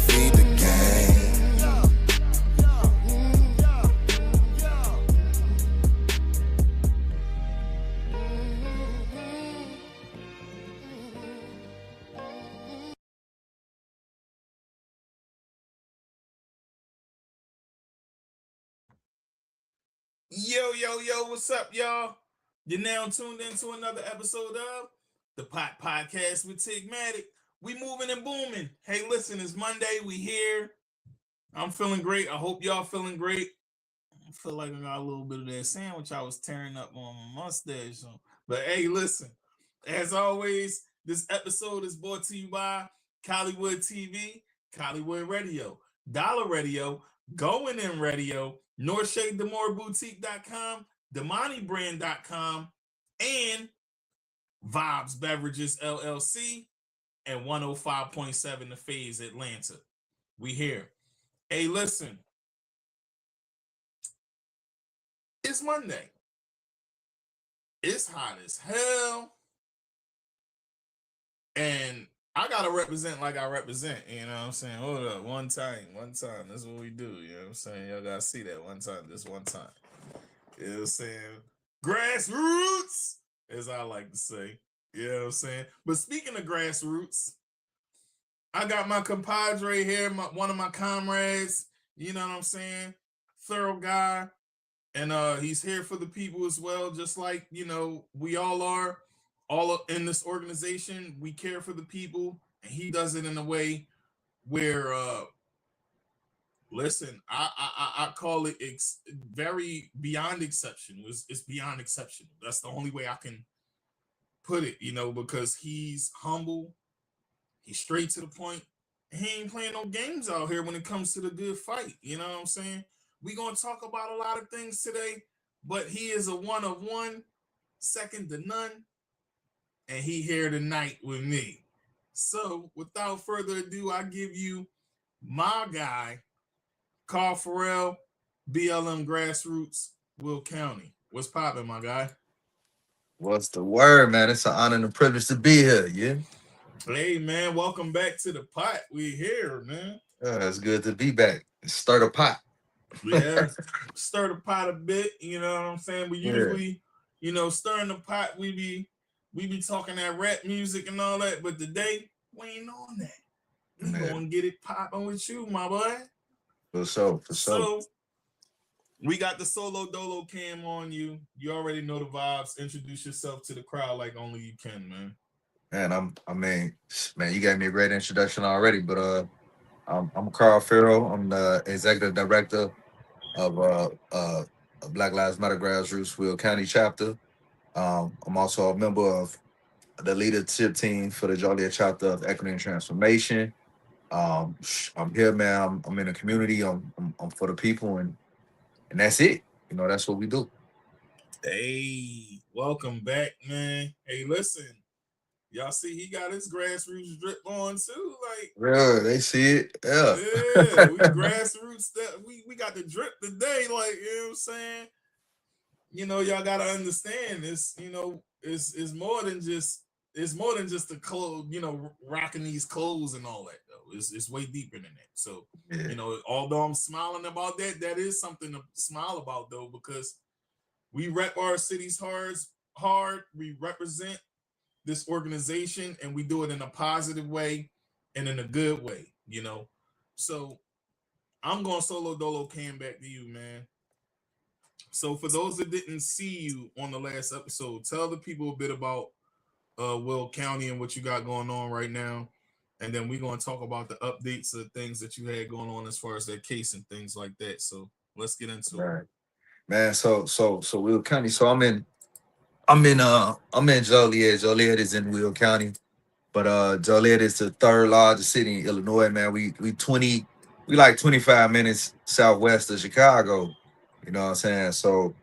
to feed the game. Yo, what's up, y'all? You're now tuned into another episode of the Pot Podcast with Tigmatic. We moving and booming. Hey, listen, it's Monday. We here. I'm feeling great. I hope y'all feeling great. I feel like I got a little bit of that sandwich I was tearing up on my mustache. But hey, listen, as always, this episode is brought to you by Collywood TV, Collywood Radio, Dollar Radio, Going In Radio, NorthShadeDemoreBoutique.com, DemaniBrand.com, and Vibes Beverages LLC, and 105.7 The Phase Atlanta. We here. Hey, listen. It's Monday. It's hot as hell. And I gotta represent like I represent, you know what I'm saying? Hold up, one time. That's what we do, you know what I'm saying? Y'all gotta see that one time. You know what I'm saying? Grassroots, as I like to say. You know what I'm saying? But speaking of grassroots, I got my compadre here, one of my comrades, you know what I'm saying? Thorough guy. And he's here for the people as well, just like, you know, we all are. All in this organization, we care for the people, and he does it in a way where, listen, I call it very beyond exceptional. It's beyond exceptional. That's the only way I can put it, you know, because he's humble, he's straight to the point. He ain't playing no games out here when it comes to the good fight. You know what I'm saying? We're gonna talk about a lot of things today, but he is a one of one, second to none. And he here tonight with me. So without further ado, I give you my guy, Karl Ferrell, BLM Grassroots, Will County. What's poppin', my guy? What's the word, man? It's an honor and a privilege to be here, yeah? Hey, man, welcome back to the pot. We here, man. It's good to be back. Stir the pot. Yeah, stir the pot a bit, you know what I'm saying? We usually, you know, stirring the pot, we be talking that rap music and all that, but today we ain't on that. We gonna get it popping with you, my boy. For sure. So we got the solo dolo cam on you. You already know the vibes. Introduce yourself to the crowd like only you can, man. Man, you gave me a great introduction already, but I'm Karl Ferrell. I'm the executive director of Black Lives Matter Grassroots Will County chapter. I'm also a member of the leadership team for the Joliet chapter of Equity and Transformation. I'm here, man. I'm in the community. I'm for the people, and that's it. You know, that's what we do. Hey, welcome back, man. Hey, listen, y'all see he got his grassroots drip on too. Like, yeah, they see it. Yeah, we grassroots. We got the drip today. Like, you know what I'm saying? You know, y'all gotta understand this. You know, it's more than just the clothes. You know, rocking these clothes and all that though. It's way deeper than that. So, you know, although I'm smiling about that, that is something to smile about though, because we rep our cities hard. We represent this organization, and we do it in a positive way and in a good way. You know, so I'm going solo dolo cam back to you, man. So for those that didn't see you on the last episode, tell the people a bit about Will County and what you got going on right now. And then we're going to talk about the updates of things that you had going on as far as that case and things like that. So let's get into it. Man, so Will County. So I'm in Joliet. Joliet is in Will County. But Joliet is the third largest city in Illinois, man. We like 25 minutes southwest of Chicago. You know what I'm saying? So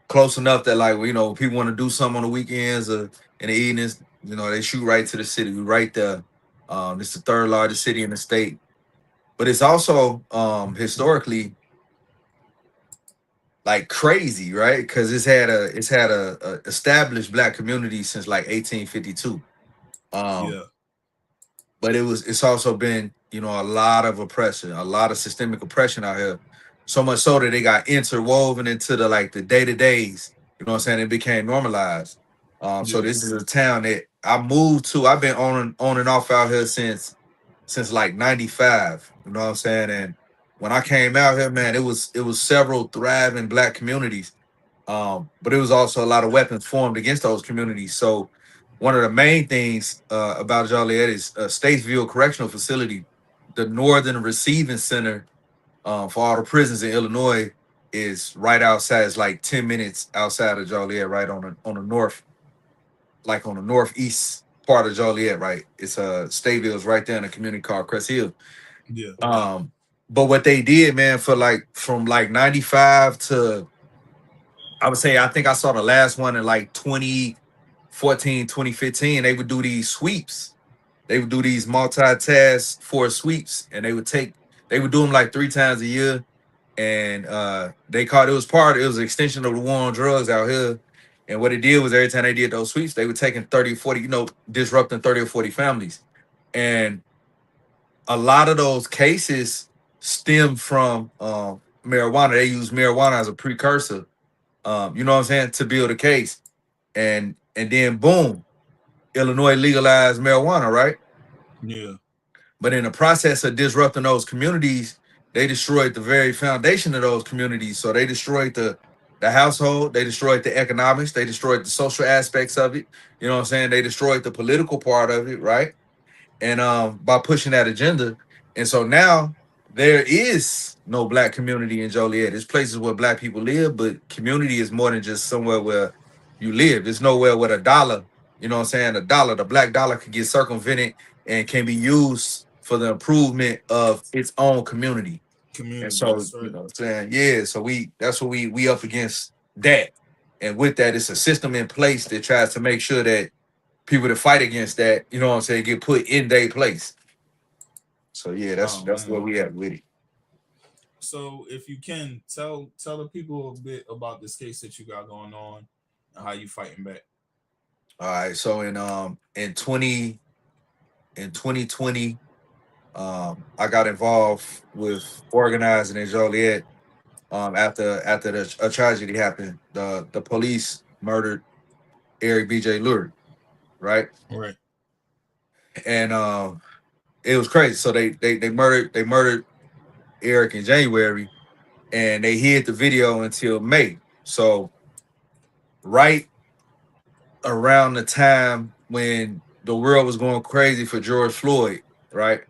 close enough that, like, you know, people want to do something on the weekends or in the evenings, you know, they shoot right to the city. We right there. It's the third largest city in the state. But it's also historically like crazy, right? Because it's had a established Black community since like 1852. But but it's also been, you know, a lot of oppression, a lot of systemic oppression out here. So much so that they got interwoven into the like the day-to-days. You know what I'm saying? It became normalized. So Yeah. this is a town that I moved to. I've been on and off out here since like 95. You know what I'm saying? And when I came out here, man, it was several thriving black communities. But it was also a lot of weapons formed against those communities. So one of the main things about Joliet is Statesville Correctional Facility, the Northern Receiving Center for all the prisons in Illinois is right outside. It's like 10 minutes outside of Joliet, right on the north, like on the northeast part of Joliet, right? It's Statesville's right there in a community called Crest Hill. Yeah. But what they did, man, for like from like 95 to I would say I think I saw the last one in like 2014, 2015. They would do these sweeps. They would do these multi-task force sweeps, and they would do them like 3 times a year. And it was an extension of the war on drugs out here. And what it did was every time they did those sweeps, they were taking 30 or 40, disrupting 30 or 40 families. And a lot of those cases stem from marijuana. They use marijuana as a precursor, you know what I'm saying, to build a case. And then boom, Illinois legalized marijuana, right? Yeah. But in the process of disrupting those communities, they destroyed the very foundation of those communities. So they destroyed the household, they destroyed the economics, they destroyed the social aspects of it. You know what I'm saying? They destroyed the political part of it, right? And by pushing that agenda. And so now there is no black community in Joliet. There's places where black people live, but community is more than just somewhere where you live. There's nowhere with a dollar, you know what I'm saying? The black dollar could get circumvented and can be used for the improvement of its own community. And so, That's right. you know what I'm saying? Yeah, so that's what we up against that. And with that, it's a system in place that tries to make sure that people that fight against that, you know what I'm saying, get put in their place. So yeah, that's where we at with it. So if you can tell the people a bit about this case that you got going on and how you fighting back. All right. So in 2020, I got involved with organizing in Joliet. After a tragedy happened, the police murdered Eric B.J. Lurie, right? Right. And it was crazy. So they murdered Eric in January, and they hid the video until May. So right around the time when the world was going crazy for George Floyd, right?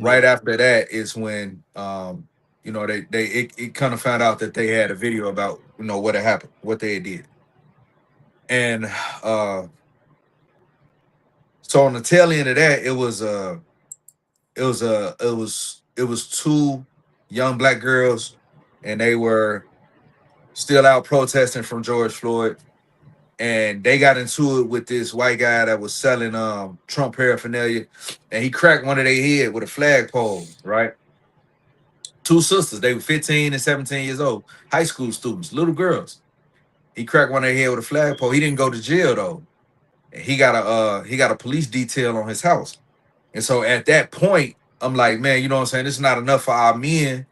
Right after that is when it kind of found out that they had a video about what had happened, what they did. And so on the tail end of that, it was 2 young black girls, and they were still out protesting from George Floyd, and they got into it with this white guy that was selling Trump paraphernalia, and he cracked one of their head with a flagpole, right? 2 sisters, they were 15 and 17 years old, high school students, little girls. He cracked one of their head with a flagpole. He didn't go to jail though. And he got a police detail on his house. And so at that point, I'm like, man, you know what I'm saying? This is not enough for our men,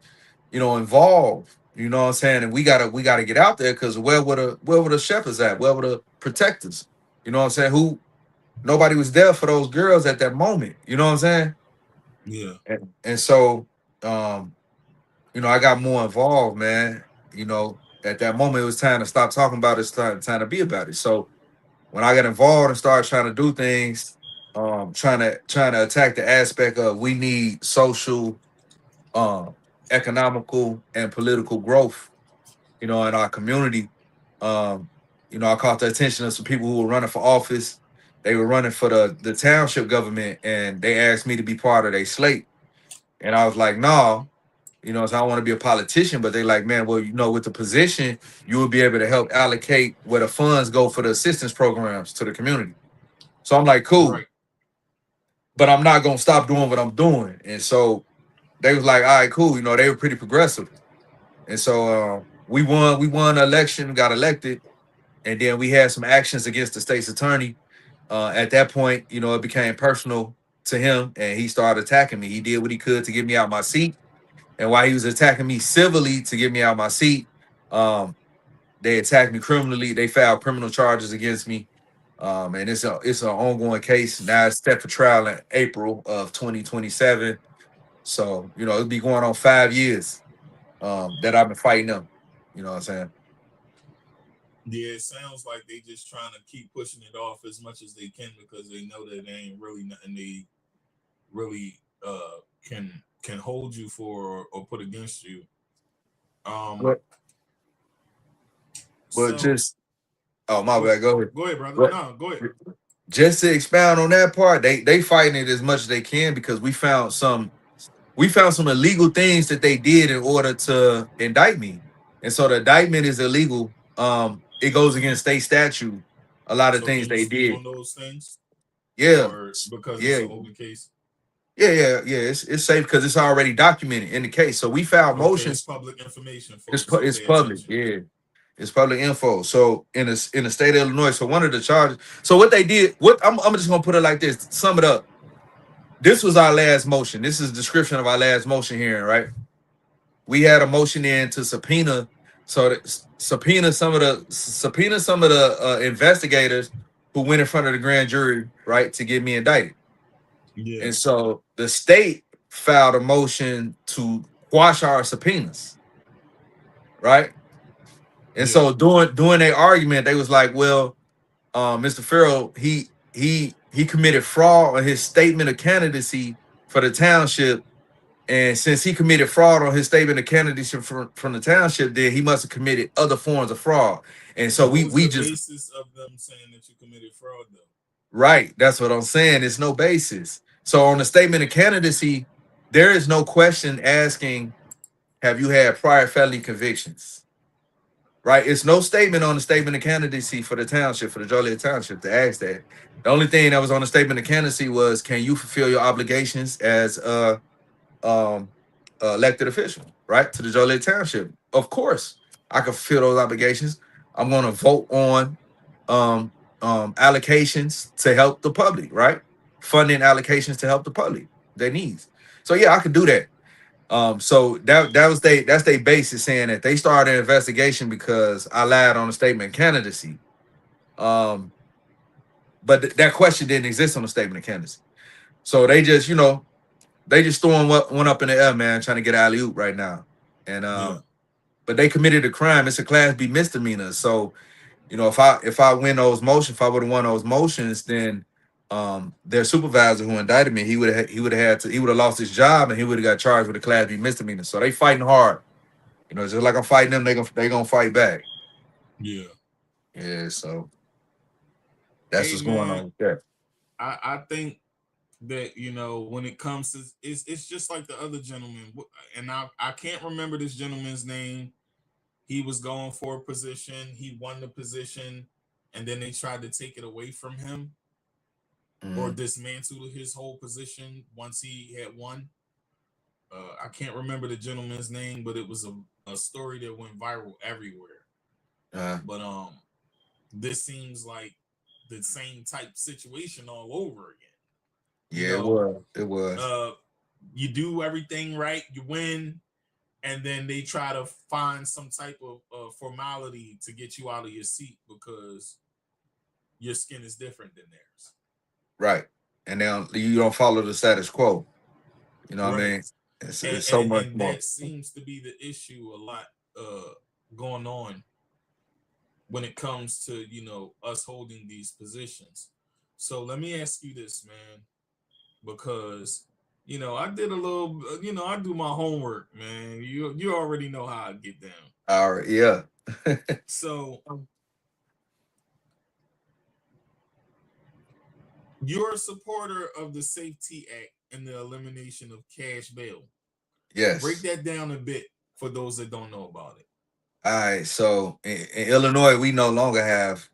involved. You know what I'm saying? And we gotta get out there, because where were the shepherds at? Where were the protectors? You know what I'm saying? Nobody was there for those girls at that moment. You know what I'm saying? Yeah. And so I got more involved, man. At that moment, it was time to stop talking about it. It's time to be about it. So when I got involved and started trying to do things, trying to attack the aspect of we need social, economical, and political growth, in our community. I caught the attention of some people who were running for office. They were running for the township government, and they asked me to be part of their slate. And I was like, no, so I don't want to be a politician. But they like, man, well, with the position, you will be able to help allocate where the funds go for the assistance programs to the community. So I'm like, cool. Right. But I'm not going to stop doing what I'm doing. And so they was like, all right, cool. They were pretty progressive. And so we won the election, got elected. And then we had some actions against the state's attorney. At that point, it became personal to him, and he started attacking me. He did what he could to get me out my seat, and while he was attacking me civilly to get me out my seat, they attacked me criminally. They filed criminal charges against me, and it's an ongoing case. Now it's set for trial in April of 2027. So it'll be going on 5 years that I've been fighting them. You know what I'm saying? Yeah, it sounds like they just trying to keep pushing it off as much as they can because they know that they ain't really nothing they really can hold you for or put against you. But So just my bad. Go ahead. Go ahead, brother. But No, go ahead. just to expound on that part, they fighting it as much as they can because we found some illegal things that they did in order to indict me, and so the indictment is illegal. It goes against state statute. A lot of So things can you they speak did. on those things? Yeah, Or because yeah, it's an open case. yeah. It's safe because it's already documented in the case. So we filed Okay, motions. it's public information, It's folks. So it's pay public. attention. Yeah, it's public info. So in the state of Illinois, so one of the charges. So what they did, I'm just gonna put it like this. Sum it up. This was our last motion. This is a description of our last motion hearing, right? We had a motion in to subpoena, so that subpoena some of the investigators who went in front of the grand jury, right, to get me indicted. Yeah. And so the state filed a motion to quash our subpoenas, right? And so during their argument, they was like, "Well, Mr. Ferrell, he committed fraud on his statement of candidacy for the township, and since he committed fraud on his statement of candidacy from the township, then he must have committed other forms of fraud." And so what was we the just basis of them saying that you committed fraud, though? right. That's what I'm saying. It's no basis. So on the statement of candidacy, there is no question asking, "Have you had prior felony convictions?" Right? It's no statement on the statement of candidacy for the township, for the Joliet Township, to ask that. The only thing that was on the statement of candidacy was, "Can you fulfill your obligations as elected official, right, to the Joliet Township?" Of course, I can fulfill those obligations. I'm going to vote on allocations to help the public, right? Funding allocations to help the public, their needs. So yeah, I could do that. So that's their basis, saying that they started an investigation because I lied on the statement of candidacy. But that question didn't exist on the statement of candidacy. So they just, they just throwing one up in the air, man, trying to get alley oop right now. And but they committed a crime. It's a Class B misdemeanor. So, if I win those motions, if I would have won those motions, then their supervisor who indicted me, he would have lost his job and he would have got charged with a Class B misdemeanor. So they fighting hard. Just like I'm fighting them, they gonna fight back. Yeah. Yeah, so that's what's going on with that. I think that when it comes to it's just like the other gentleman, and I can't remember this gentleman's name. He was going for a position, he won the position, and then they tried to take it away from him or dismantle his whole position once he had won. I can't remember the gentleman's name, but it was a story that went viral everywhere. But this seems like the same type situation all over again. Yeah, it was. You do everything right, you win, and then they try to find some type of formality to get you out of your seat because your skin is different than theirs. Right. And now you don't follow the status quo. You know what I mean? It's so much more. That seems to be the issue a lot going on when it comes to, us holding these positions. So let me ask you this, man, because I did a little, I do my homework, man. You already know how I get down. All right, yeah. So you're a supporter of the Safety Act and the elimination of cash bail. Yes. Break that down a bit for those that don't know about it. All right, so in Illinois, we no longer have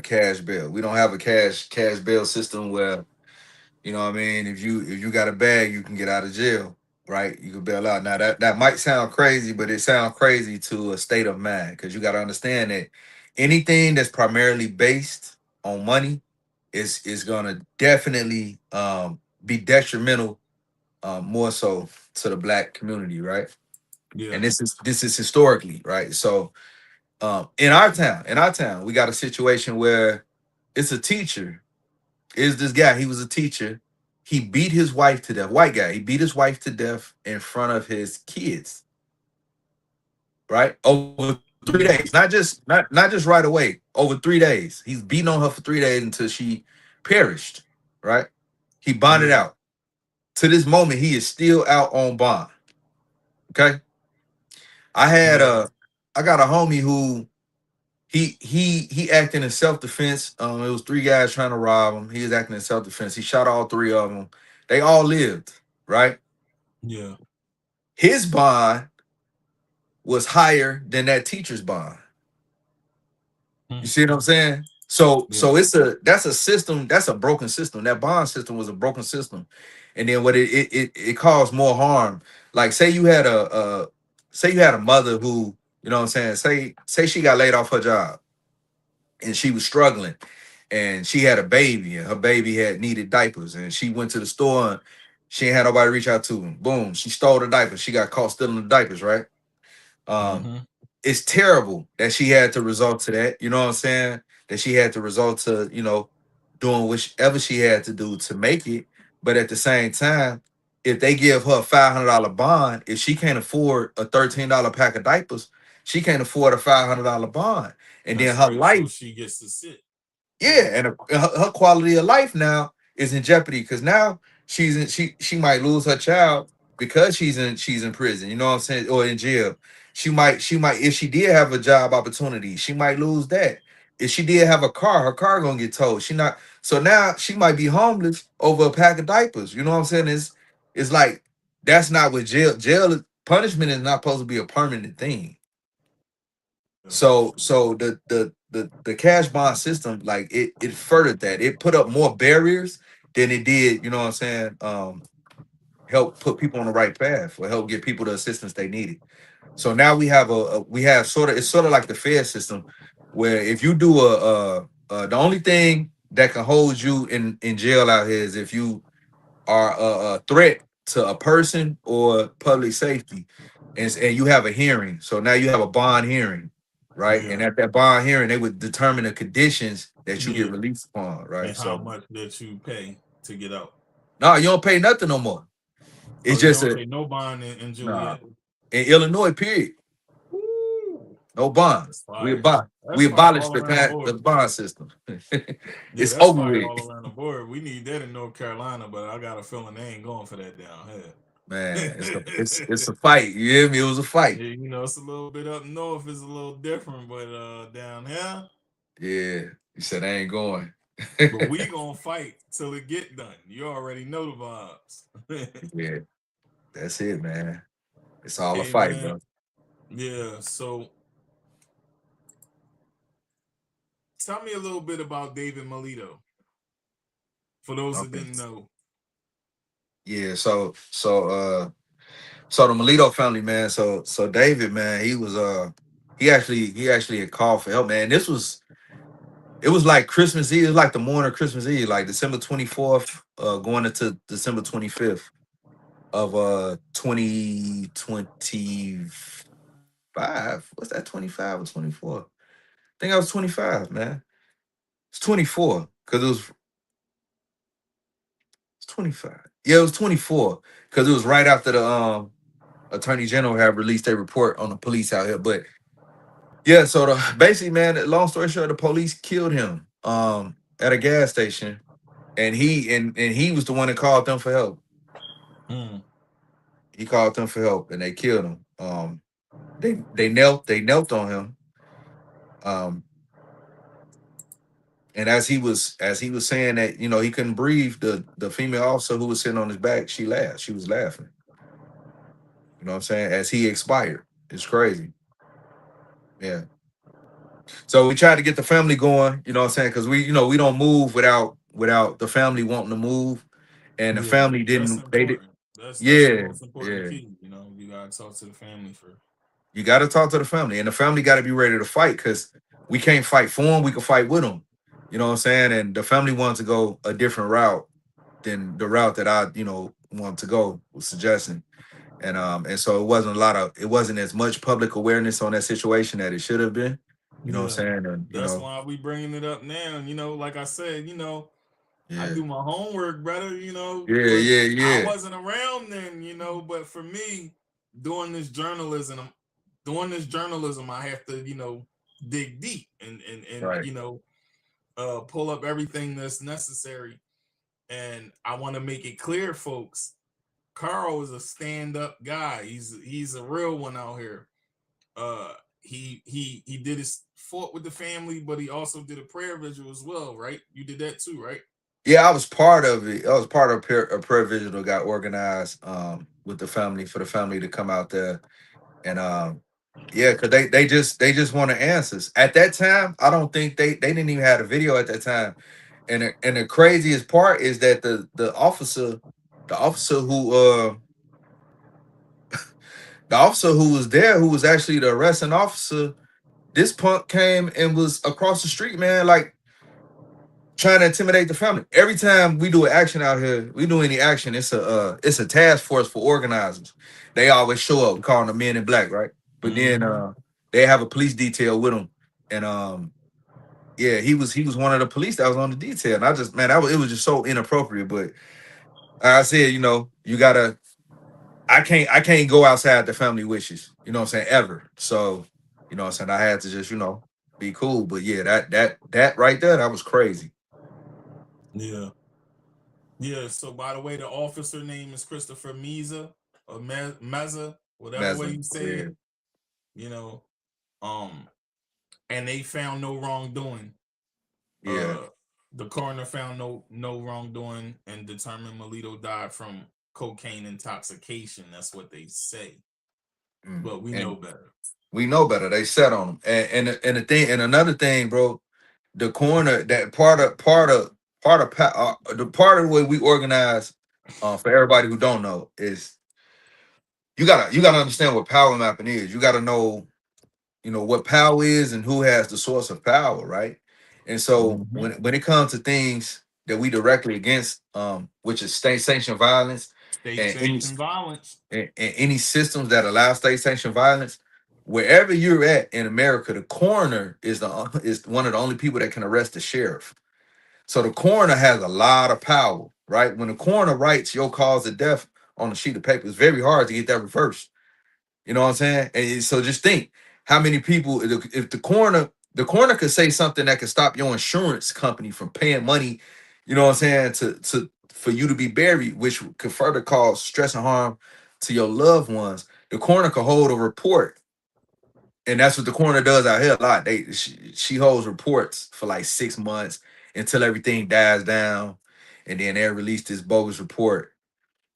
cash bail. We don't have a cash bail system where, you know what I mean, if you got a bag, you can get out of jail, right? You can bail out. Now that might sound crazy, but it sounds crazy to a state of mind, because you got to understand that anything that's primarily based on money is gonna definitely be detrimental, more so to the black community, right? Yeah. And this is historically, right? So in our town, we got a situation where it's a teacher. Is this guy? He was a teacher. He beat his wife to death. White guy. He beat his wife to death in front of his kids. Right? Over 3 days. Not just right away. Over 3 days. He's beating on her for 3 days until she perished. Right? He bonded out. To this moment, he is still out on bond. Okay. I got a homie who he acting in self-defense. It was 3 guys trying to rob him. He was acting in self-defense. He shot all 3 of them. They all lived, right? Yeah. His bond was higher than that teacher's bond. You see what I'm saying? So that's a system, that's a broken system. That bond system was a broken system. And then what it caused more harm. Like say you had a mother who, you know what I'm saying, say she got laid off her job and she was struggling and she had a baby and her baby had needed diapers and she went to the store and she ain't had nobody reach out to him. Boom, she stole the diapers. She got caught stealing the diapers, right? It's terrible that she had to resort to that. You know what I'm saying? That she had to resort to, doing whatever she had to do to make it. But at the same time, if they give her a $500 bond, if she can't afford a $13 pack of diapers, she can't afford a $500 bond. And That's then her right. life, So she gets to sit. yeah, and her quality of life now is in jeopardy because now she might lose her child because she's in prison. You know what I'm saying? Or in jail. She might if she did have a job opportunity, she might lose that. If she did have a car, her car gonna get towed. So now she might be homeless over a pack of diapers. You know what I'm saying? It's like that's not what jail punishment is not supposed to be a permanent thing. So the cash bond system, like it furthered that. It put up more barriers than it did, you know what I'm saying? Help put people on the right path or help get people the assistance they needed. So now we have it's sort of like the Fed system where if you do the only thing that can hold you in jail out here is if you are a threat to a person or public safety and you have a hearing. So now you have a bond hearing, right? Yeah. And at that bond hearing, they would determine the conditions that you get Yeah. released upon, right? And how much that you pay to get out. No, you don't pay nothing no more. It's you just don't pay no bond in Juliet. In Illinois, period. No bond. We abolished the bond system. It's that's over fire with. all around the board. We need that in North Carolina, but I got a feeling they ain't going for that down here. Man, it's a fight. You hear me? It was a fight. Yeah, it's a little bit up north. It's a little different, but down here, yeah, you said I ain't going. but we gonna fight till it get done. You already know the vibes. Yeah, that's it, man. It's all a fight, man. bro. Yeah. So, tell me a little bit about David Melito. For those that didn't know. Yeah, so the Melito family, man. So David, man, he actually had called for help, man. It was like Christmas Eve. It was like the morning of Christmas Eve, like December 24th, going into December 25th of 2025. What's that, 25 or 24? I think I was 25, man. It's 24 because it's 25. Yeah, it was 24 because it was right after the Attorney General had released a report on the police out here. But yeah, so basically, man, long story short, the police killed him at a gas station, and he was the one that called them for help. He called them for help, and they killed him. They knelt on him. And as he was saying that, he couldn't breathe, the female officer who was sitting on his back, she laughed. She was laughing. You know what I'm saying? As he expired. It's crazy. Yeah. So we tried to get the family going, you know what I'm saying? Because we don't move without the family wanting to move. And the family didn't. That's the most important key. You gotta talk to the family first. You gotta talk to the family, and the family gotta be ready to fight because we can't fight for them, we can fight with them. You know what I'm saying? And the family wants to go a different route than the route that I, wanted to go was suggesting. And so it wasn't as much public awareness on that situation that it should have been. You know what I'm saying? And that's why we bringing it up now. Like I said, I do my homework, brother. I wasn't around then, but for me, doing this journalism, I have to, dig deep and right. Pull up everything that's necessary. And I want to make it clear, folks. Karl is a stand-up guy. He's a real one out here. He did his fought with the family, but he also did a prayer vigil as well, right? You did that too, right? Yeah, I was part of it. I was part of a prayer vigil that got organized with the family for the family to come out there. And because they just wanted answers. At that time, I don't think they didn't even have a video at that time. And the craziest part is that the officer who the officer who was there, who was actually the arresting officer, this punk came and was across the street, man, like trying to intimidate the family. Every time we do an action out here, we do any action, it's a task force for organizers. They always show up calling the Men in Black, right? But then they have a police detail with them. And he was one of the police that was on the detail. And I just, man, it was just so inappropriate. But I said, you gotta, I can't go outside the family wishes, you know what I'm saying, ever. So, you know what I'm saying, I had to just, be cool. But yeah, that right there, that was crazy. Yeah. So by the way, the officer name is Christopher Meza or Meza, whatever way you say it. And they found no wrongdoing. Yeah. The coroner found no wrongdoing and determined Melito died from cocaine intoxication. That's what they say. But we know better. We know better. They set on them. And the thing, and another thing, bro, the coroner, that part of the way we organize, for everybody who don't know, is you gotta understand what power mapping is. You gotta know, what power is and who has the source of power, right? And so when it comes to things that we directly against, which is state sanctioned violence, and any systems that allow state sanctioned violence, wherever you're at in America, the coroner is one of the only people that can arrest the sheriff. So the coroner has a lot of power, right? When the coroner writes your cause of death on a sheet of paper, it's very hard to get that reversed. You know what I'm saying? And so just think how many people, if the coroner could say something that could stop your insurance company from paying money, you know what I'm saying, for you to be buried, which could further cause stress and harm to your loved ones. The coroner could hold a report. And that's what the coroner does out here a lot. She holds reports for like 6 months until everything dies down. And then they release this bogus report.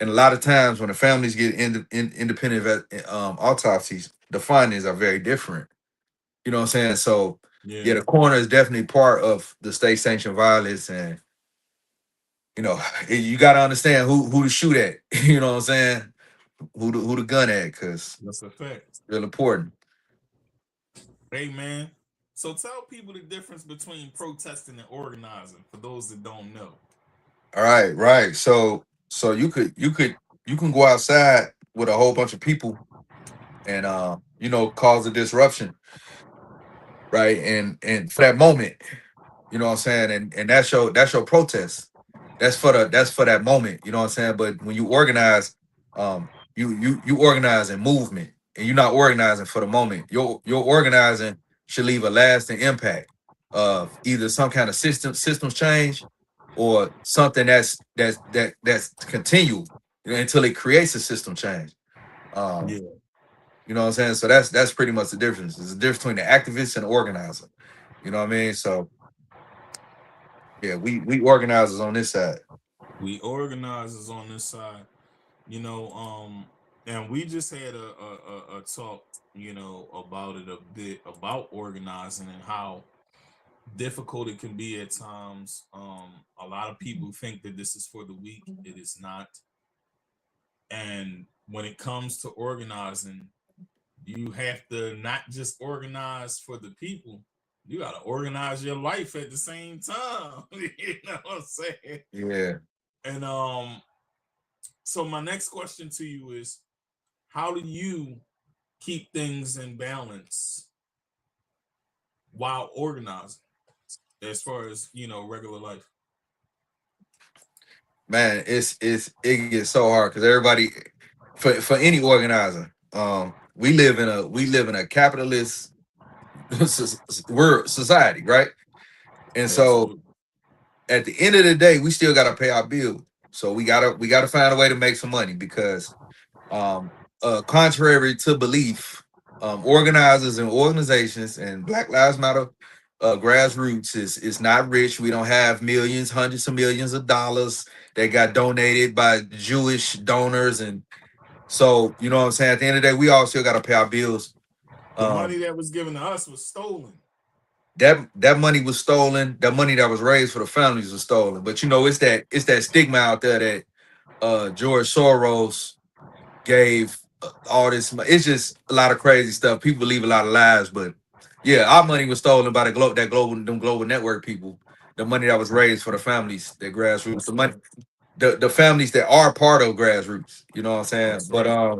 And a lot of times when the families get independent autopsies, the findings are very different. You know what I'm saying? So yeah, the coroner is definitely part of the state sanctioned violence, and you got to understand who to shoot at. You know what I'm saying? Who the gun at? Because that's a fact. It's real important. Hey man, so tell people the difference between protesting and organizing for those that don't know. All right. So you can go outside with a whole bunch of people and cause a disruption, right? And for that moment, you know what I'm saying, and that's your protest. That's for that moment, you know what I'm saying. But when you organize, you organize in movement, and you're not organizing for the moment. Your organizing should leave a lasting impact of either some kind of systems change or something that's continual, until it creates a system change. You know what I'm saying? So that's pretty much the difference. There's a difference between the activist and the organizer. You know what I mean? So yeah, we organizers on this side. We organizers on this side, and we just had a talk, about it a bit, about organizing and how difficult it can be at times. A lot of people think that this is for the weak. It is not. And when it comes to organizing, you have to not just organize for the people. You got to organize your life at the same time. You know what I'm saying? Yeah. And so my next question to you is, how do you keep things in balance while organizing, as far as regular life? Man, it gets so hard because everybody, for any organizer, we live in a capitalist society, right? And so Absolutely. at the end of the day, we still gotta pay our bills. So we gotta find a way to make some money because contrary to belief, organizers and organizations and Black Lives Matter grassroots is not rich. We don't have millions, hundreds of millions of dollars that got donated by Jewish donors. And so, you know what I'm saying? At the end of the day, we all still got to pay our bills. The money that was given to us was stolen. That money was stolen. That money that was raised for the families was stolen. But it's that stigma out there that George Soros gave all this. It's just a lot of crazy stuff. People believe a lot of lies, but yeah, our money was stolen by them global network people. The money that was raised for the families, that grassroots, That's the money, right. the families that are part of grassroots. You know what I'm saying? That's But right.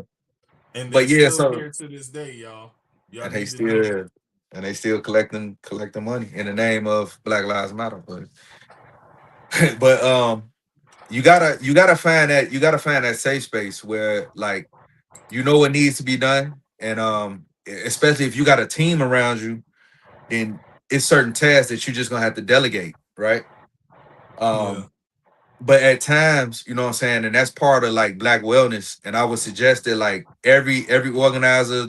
And they but yeah, still so here to this day, y'all. Y'all and they need to know that. still and they still collecting money in the name of Black Lives Matter. But but you gotta find that safe space where like what needs to be done, and especially if you got a team around you, then it's certain tasks that you're just gonna have to delegate, right? Yeah. But at times, you know what I'm saying, and that's part of like Black wellness. And I would suggest that like every organizer,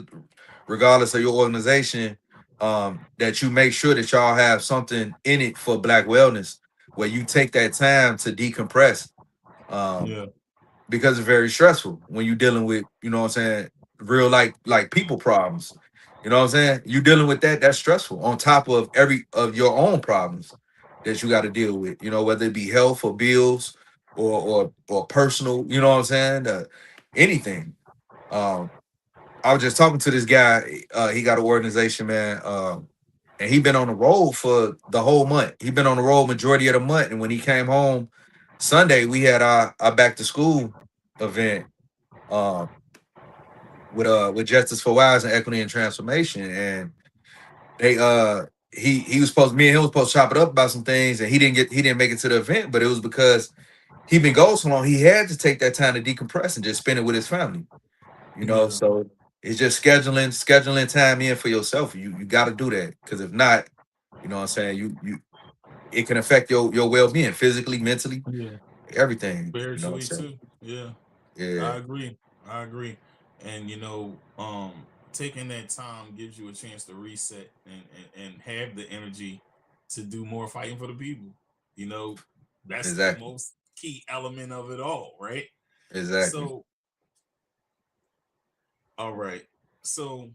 regardless of your organization, that you make sure that y'all have something in it for Black wellness, where you take that time to decompress. Um, Yeah. because it's very stressful when you're dealing with, what I'm saying, real like people problems. You know what I'm saying? You dealing with that's stressful on top of every of your own problems that you got to deal with, whether it be health or bills or personal, you know what I'm saying? Anything. Um, I was just talking to this guy, he got an organization, man. And he been on the road for the whole month. He been on the road majority of the month. And when he came home Sunday, we had our back to school event um with Justice for Wise and Equity and Transformation. And they he was supposed me and him was supposed to chop it up about some things, and he didn't make it to the event, but it was because he been gone so long, he had to take that time to decompress and just spend it with his family. Yeah. So it's just scheduling time in for yourself. You gotta do that. Because if not, you know what I'm saying, you it can affect your well-being physically, mentally, Yeah. everything. You know what I'm Spiritually saying? too. Yeah. Yeah, I agree. I agree. And taking that time gives you a chance to reset and have the energy to do more fighting for the people. You know, that's the exactly. most key element of it all, right? Exactly. So, all right. So,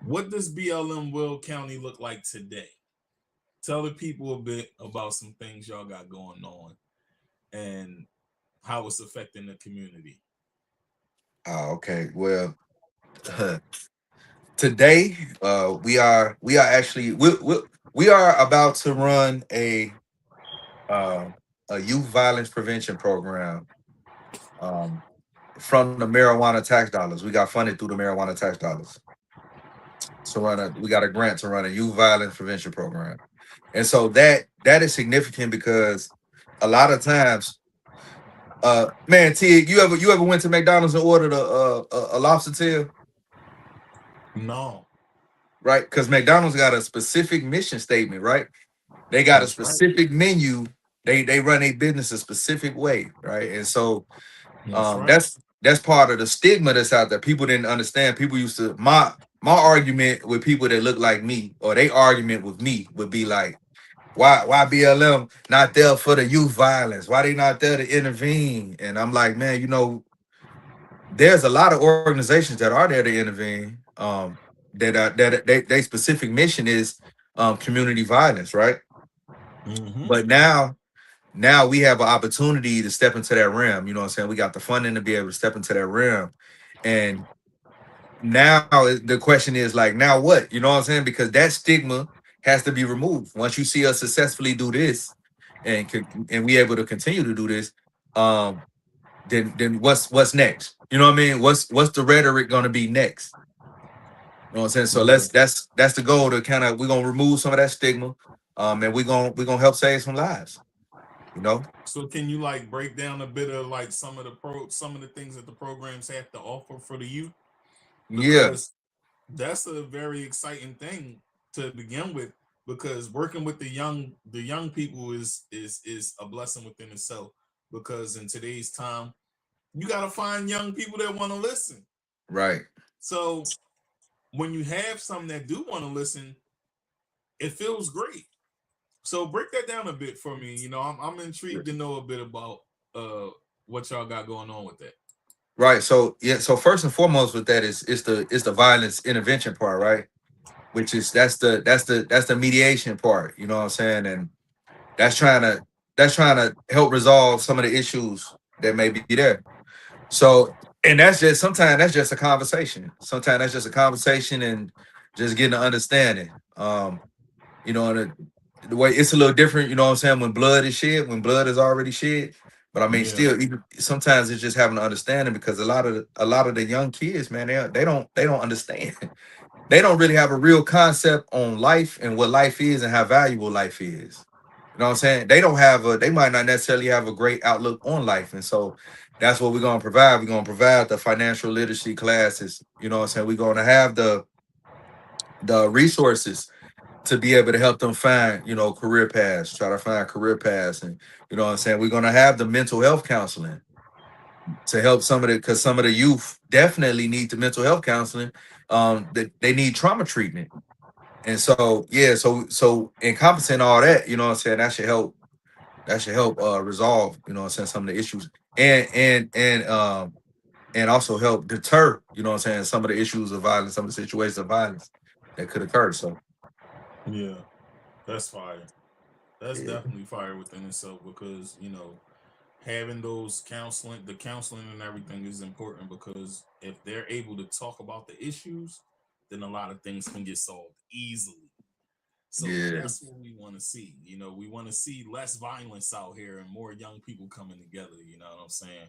what does BLM Will County look like today? Tell the people a bit about some things y'all got going on and how it's affecting the community. Oh, okay. Well, today we are actually we are about to run uh, a youth violence prevention program um, from the marijuana tax dollars. We got funded through the marijuana tax dollars. So we got a grant to run a youth violence prevention program. And so that is significant because a lot of times, man, Tig, you ever went to McDonald's and ordered a lobster tail, No, right? Because McDonald's got a specific mission statement, right? They got a that's right. specific menu. They run a business a specific way, right? And so That's right. that's part of the stigma that's out there. People didn't understand. People used to my argument with people that look like me, or they argument with me would be like, why BLM not there for the youth violence? Why they not there to intervene? And I'm like, man, there's a lot of organizations that are there to intervene. They specific mission is community violence, right? Mm-hmm. But now we have an opportunity to step into that realm. You know what I'm saying? We got the funding to be able to step into that realm. And now the question is like, now what? You know what I'm saying? Because that stigma has to be removed. Once you see us successfully do this, and we able to continue to do this, then what's next? You know what I mean? What's the rhetoric going to be next? You know what I'm saying? So that's the goal, to kind of, we're gonna remove some of that stigma, and we're gonna help save some lives. You know. So can you like break down a bit of like some of the things that the programs have to offer for the youth? Because that's a very exciting thing to begin with. Because working with the young people is a blessing within itself. Because in today's time, you got to find young people that want to listen. Right. So when you have some that do want to listen, it feels great. So break that down a bit for me. You know, I'm intrigued to know a bit about what y'all got going on with that. Right. So so first and foremost with that is the violence intervention part, right? Which is that's the mediation part, you know what I'm saying? And that's trying to help resolve some of the issues that may be there. So, and sometimes that's just a conversation. Sometimes that's just a conversation and just getting an understanding. You know, and the way it's a little different, you know what I'm saying, when blood is already shed. But I mean, still, even sometimes it's just having an understanding, because a lot of the young kids, man, they don't understand. They don't really have a real concept on life and what life is and how valuable life is. You know what I'm saying? They might not necessarily have a great outlook on life. And so that's what we're going to provide. We're going to provide the financial literacy classes. You know what I'm saying? We're going to have the resources to be able to help them find, you know, career paths, try to find career paths. And, you know what I'm saying? We're going to have the mental health counseling to help because some of the youth definitely need the mental health counseling. That they need trauma treatment. And so, so encompassing all that, you know what I'm saying, that should help resolve, you know what I'm saying, some of the issues, and also help deter, you know what I'm saying, some of the issues of violence, some of the situations of violence that could occur. So yeah, that's fire. That's definitely fire within itself, because you know, having the counseling and everything is important, because if they're able to talk about the issues, then a lot of things can get solved easily. So that's what we want to see. You know, we want to see less violence out here and more young people coming together. You know what I'm saying?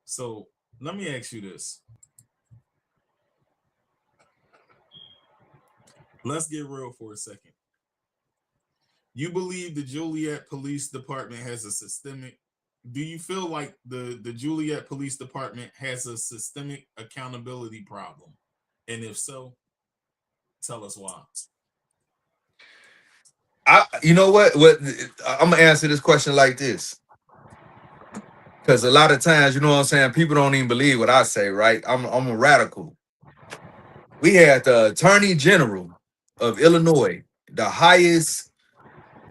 So let me ask you this. Let's get real for a second. You believe the Joliet Police Department has a systemic? Do you feel like the Joliet Police Department has a systemic accountability problem? And if so, tell us why. you know what I'm gonna answer this question like this, because a lot of times, you know what I'm saying, people don't even believe what I say, right? I'm a radical. We had the Attorney General of Illinois, the highest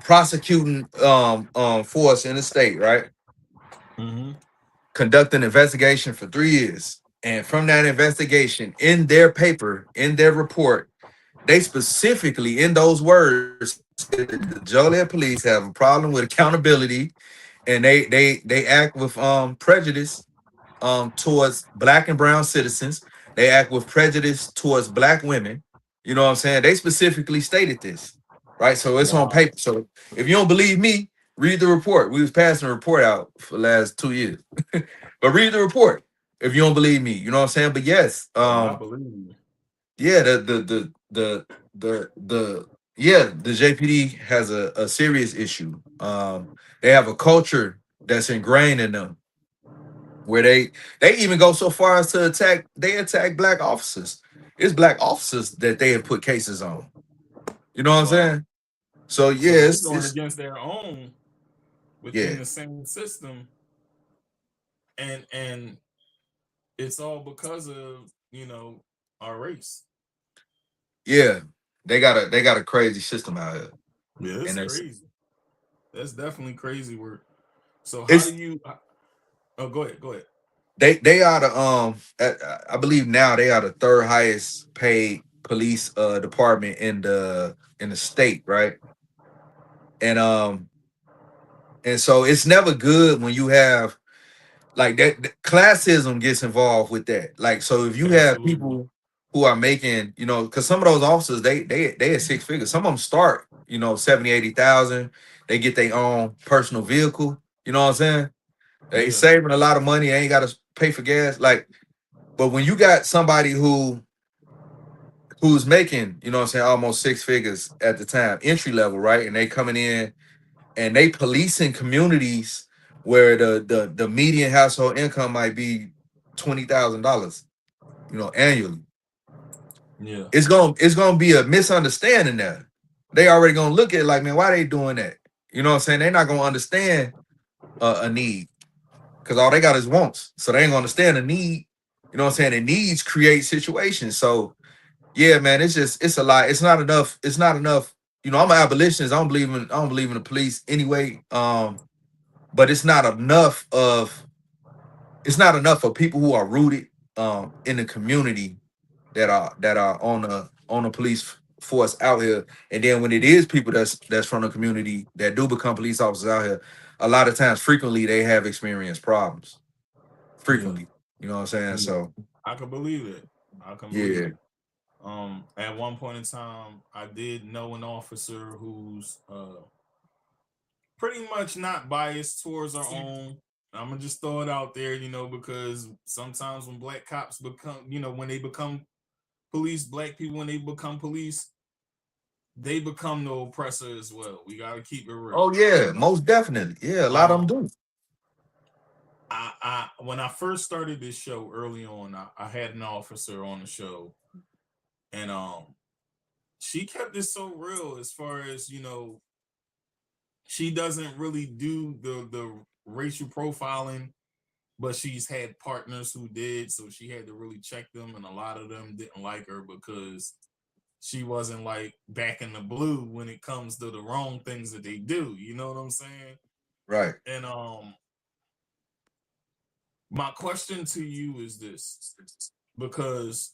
prosecuting force in the state, right? Conduct an investigation for 3 years. And from that investigation, in their paper, in their report, they specifically, in those words, said that the Joliet police have a problem with accountability, and they act with prejudice towards Black and brown citizens. They act with prejudice towards Black women. You know what I'm saying? They specifically stated this, right? So it's on paper. So if you don't believe me, read the report. We was passing a report out for the last 2 years. But read the report if you don't believe me. You know what I'm saying? But yes, I believe you. yeah, the JPD has a serious issue. They have a culture that's ingrained in them, where they even go so far as to attack Black officers. It's Black officers that they have put cases on. You know what I'm saying? So yeah, so going against their own within the same system, and it's all because of, you know, our race. Yeah, they got a crazy system out here. Yeah, it's crazy. That's definitely crazy work. So how do you? Oh, go ahead. They are the I believe now they are the third highest paid police department in the state, right? And so it's never good when you have like that. Classism gets involved with that. Like, so if you have people who are making, you know, because some of those officers, they at six figures. Some of them start, you know, 70, 80,000. They get their own personal vehicle. You know what I'm saying? They saving a lot of money. They ain't got to pay for gas. Like, but when you got somebody who's making, you know what I'm saying, almost six figures at the time, entry level, right? And they coming in and they policing communities where the median household income might be $20,000, you know, annually. Yeah, It's gonna be a misunderstanding there. They already gonna look at it like, man, why they doing that? You know what I'm saying? They're not gonna understand a need because all they got is wants. So they ain't gonna understand a need. You know what I'm saying? The needs create situations. So yeah, man, it's a lot. It's not enough. It's not enough. You know, I'm an abolitionist. I don't believe in the police anyway. But it's not enough of people who are rooted in the community that are on the police force out here. And then when it is people that's from the community that do become police officers out here, a lot of times, frequently, they have experienced problems. Frequently, you know what I'm saying? So I can believe it. I can believe it. At one point in time, I did know an officer who's pretty much not biased towards our own. I'm gonna just throw it out there, you know, because sometimes when black cops become, you know, when they become police, black people, when they become police, they become the oppressor as well. We gotta keep it real. oh yeah, most definitely. Yeah, a lot of them do. I when I first started this show early on, I had an officer on the show, and she kept it so real as far as, you know, she doesn't really do the racial profiling, but she's had partners who did, so she had to really check them, and a lot of them didn't like her because she wasn't like back in the blue when it comes to the wrong things that they do. You know what I'm saying? Right. And my question to you is this, because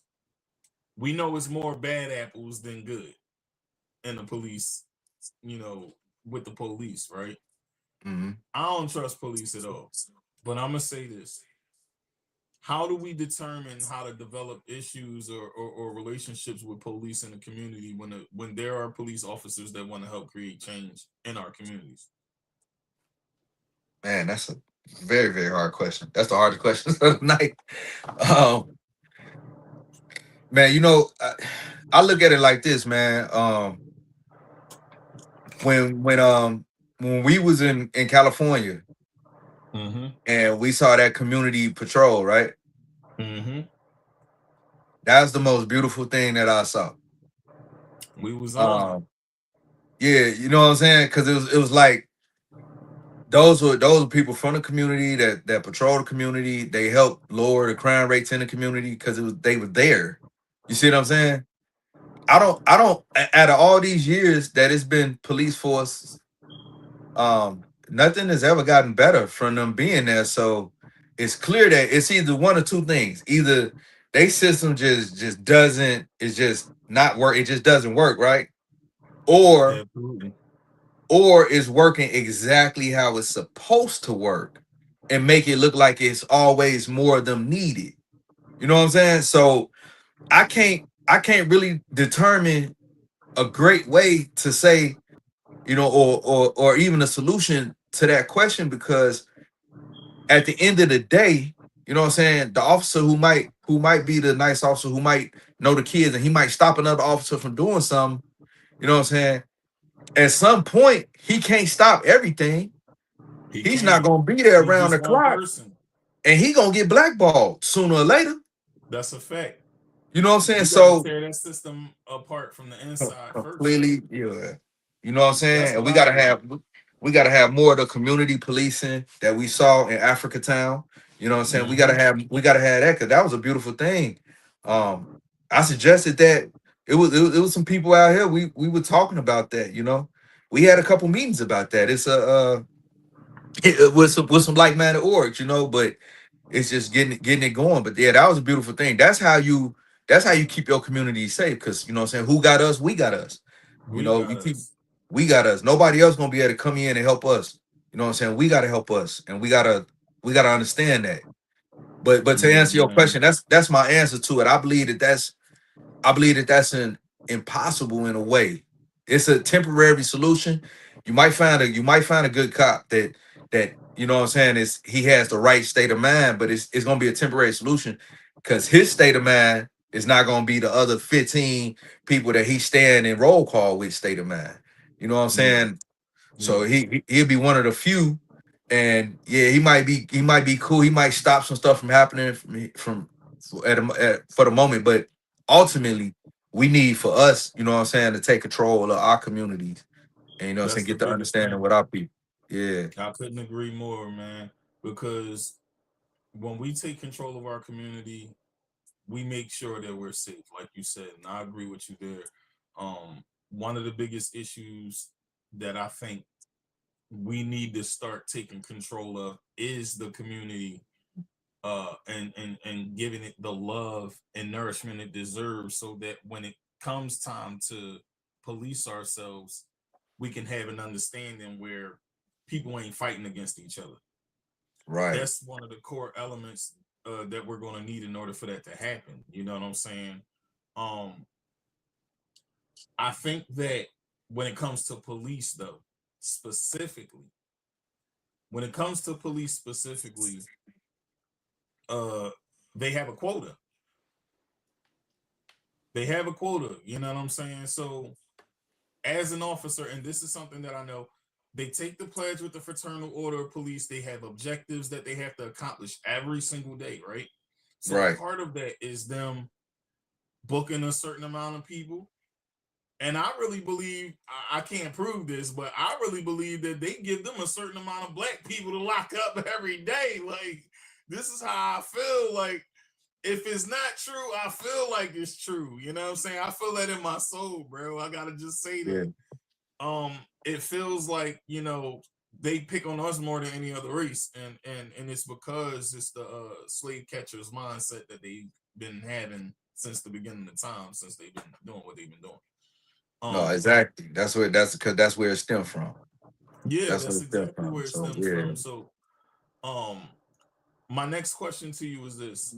we know it's more bad apples than good in the police, you know, with the police, right? Mm-hmm. I don't trust police at all. But I'm gonna say this. How do we determine how to develop issues or relationships with police in the community when there are police officers that want to help create change in our communities? Man, that's a very, very hard question. That's the hardest question of the night. Man, you know, I look at it like this, man. When we was in California, and we saw that community patrol, right? That's the most beautiful thing that I saw. We was on. Yeah, you know what I'm saying? Because it was like those were people from the community that patrol the community. They helped lower the crime rates in the community because they were there. You see what I'm saying? I don't out of all these years that it's been police force, nothing has ever gotten better from them being there. So it's clear that it's either one or two things. Either they system just doesn't, it's just not work, it just doesn't work, right? Or it's working exactly how it's supposed to work and make it look like it's always more of them needed. You know what I'm saying? So I can't really determine a great way to say, you know, or even a solution to that question, because at the end of the day, you know what I'm saying, the officer who might be the nice officer who might know the kids and he might stop another officer from doing something, you know what I'm saying, at some point he can't stop everything. He's not gonna be there around the clock, and he gonna get blackballed sooner or later. That's a fact. You know what I'm saying? So tear that system apart from the inside completely, first. Yeah. You know what I'm saying? And we gotta have more of the community policing that we saw in Africa Town. You know what I'm saying? We gotta have that, because that was a beautiful thing. I suggested that it was some people out here. We were talking about that. You know, we had a couple meetings about that. It's with some like-minded orgs, you know, but it's just getting it going. But yeah, that was a beautiful thing. That's how you keep your community safe, because you know what I'm saying, who got us? We got us. We got us. Nobody else gonna be able to come in and help us. You know what I'm saying? We gotta help us, and we gotta understand that. But to answer your question, that's my answer to it. I believe that's I believe that that's an impossible in a way. It's a temporary solution. You might find a good cop that you know what I'm saying is he has the right state of mind, but it's gonna be a temporary solution because his state of mind is not gonna be the other 15 people that he's staying in roll call with state of mind. You know what I'm Yeah. saying? So he'll be one of the few, and yeah, he might be cool. He might stop some stuff from happening for the moment, but ultimately, we need for us, you know what I'm saying, to take control of our communities, and you know what I'm That's saying, the get the biggest understanding thing. with our people. Yeah, I couldn't agree more, man. Because when we take control of our community, we make sure that we're safe, like you said, and I agree with you there. One of the biggest issues that I think we need to start taking control of is the community, and giving it the love and nourishment it deserves, so that when it comes time to police ourselves, we can have an understanding where people ain't fighting against each other. right. That's one of the core elements that we're going to need in order for that to happen. You know what I'm saying? Um, I think that when it comes to police, though, specifically, when it comes to police specifically, uh, they have a quota. They have a quota. You know what I'm saying? So, as an officer, and this is something that I know, they take the pledge with the Fraternal Order of Police. They have objectives that they have to accomplish every single day, right? So Right. part of that is them booking a certain amount of people. And I really believe, I can't prove this, but I really believe that they give them a certain amount of black people to lock up every day. Like, this is how I feel. Like, if it's not true, I feel like it's true. You know what I'm saying? I feel that in my soul, bro. I gotta just say Yeah. that. It feels like, they pick on us more than any other race, and it's because it's the slave catchers mindset that they've been having since the beginning of time, since they've been doing what they've been doing. No, Um, exactly. That's because that's where it stemmed from. yeah, That's where that's it stemmed exactly from. where it So stems yeah, from. So, um, my next question to you is this.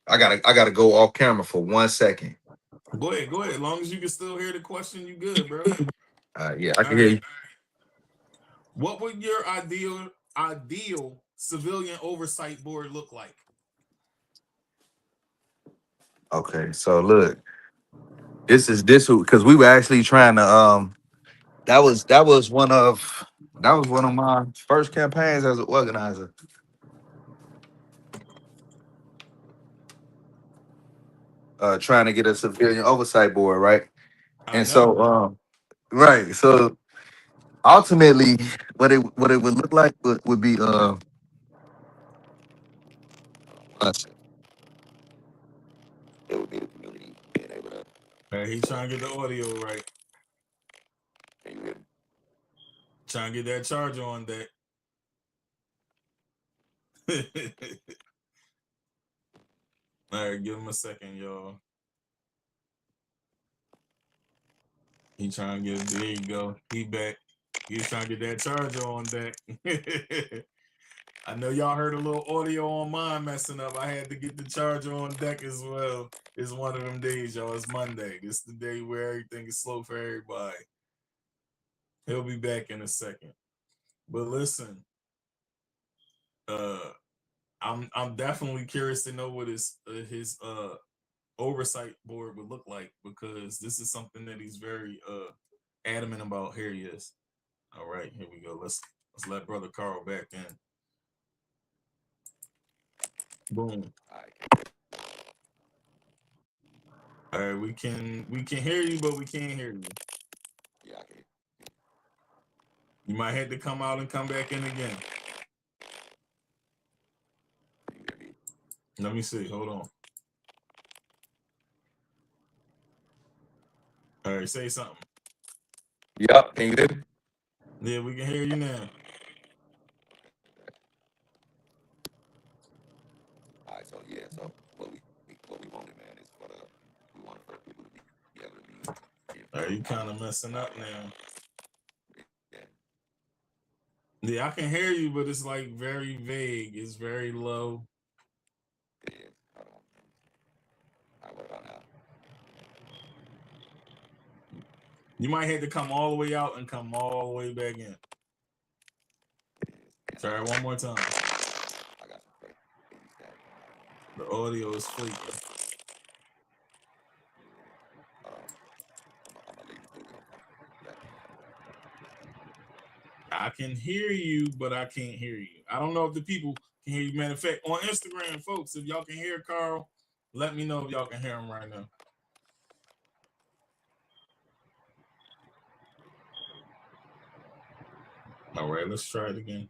I gotta go off camera for 1 second. Go ahead, go ahead. As long as you can still hear the question, you good, bro. Yeah, I All can hear right. you. What would your ideal civilian oversight board look like? Okay, so look, this because we were actually trying to that was one of my first campaigns as an organizer. Trying to get a civilian oversight board, right? I And know. so right, so ultimately what it would look like would be us. It would be the community being able to. He's trying to get the audio right. Can you hear me? Trying to get that charger on deck. All right, give him a second, y'all. He trying to get, there you go. He back. He was trying to get that charger on deck. I know y'all heard a little audio on mine messing up. I had to get the charger on deck as well. It's one of them days, y'all. It's Monday. This is the day where everything is slow for everybody. He'll be back in a second. But listen, uh, I'm definitely curious to know what his oversight board would look like, because this is something that he's very adamant about. Here he is. All right, here we go. Let's let brother Karl back in. Boom. All right, we can hear you, but we can't hear you. Yeah, I can. You might have to come out and come back in again. Let me see. Hold on. All right, say something. Yep, can you hear me? Yeah, we can hear you now. All right, so yeah, so what we wanted, man, is we wanted for people to be able to be All right, you kind of messing up now. Yeah, I can hear you, but it's like very vague. It's very low. Yeah, hold on. You might have to come all the way out and come all the way back in. Try it one more time. The audio is flaky. I can hear you, but I can't hear you. I don't know if the people can hear you. Matter of fact, on Instagram, folks, if y'all can hear Karl, let me know if y'all can hear him right now. All right, let's try it again.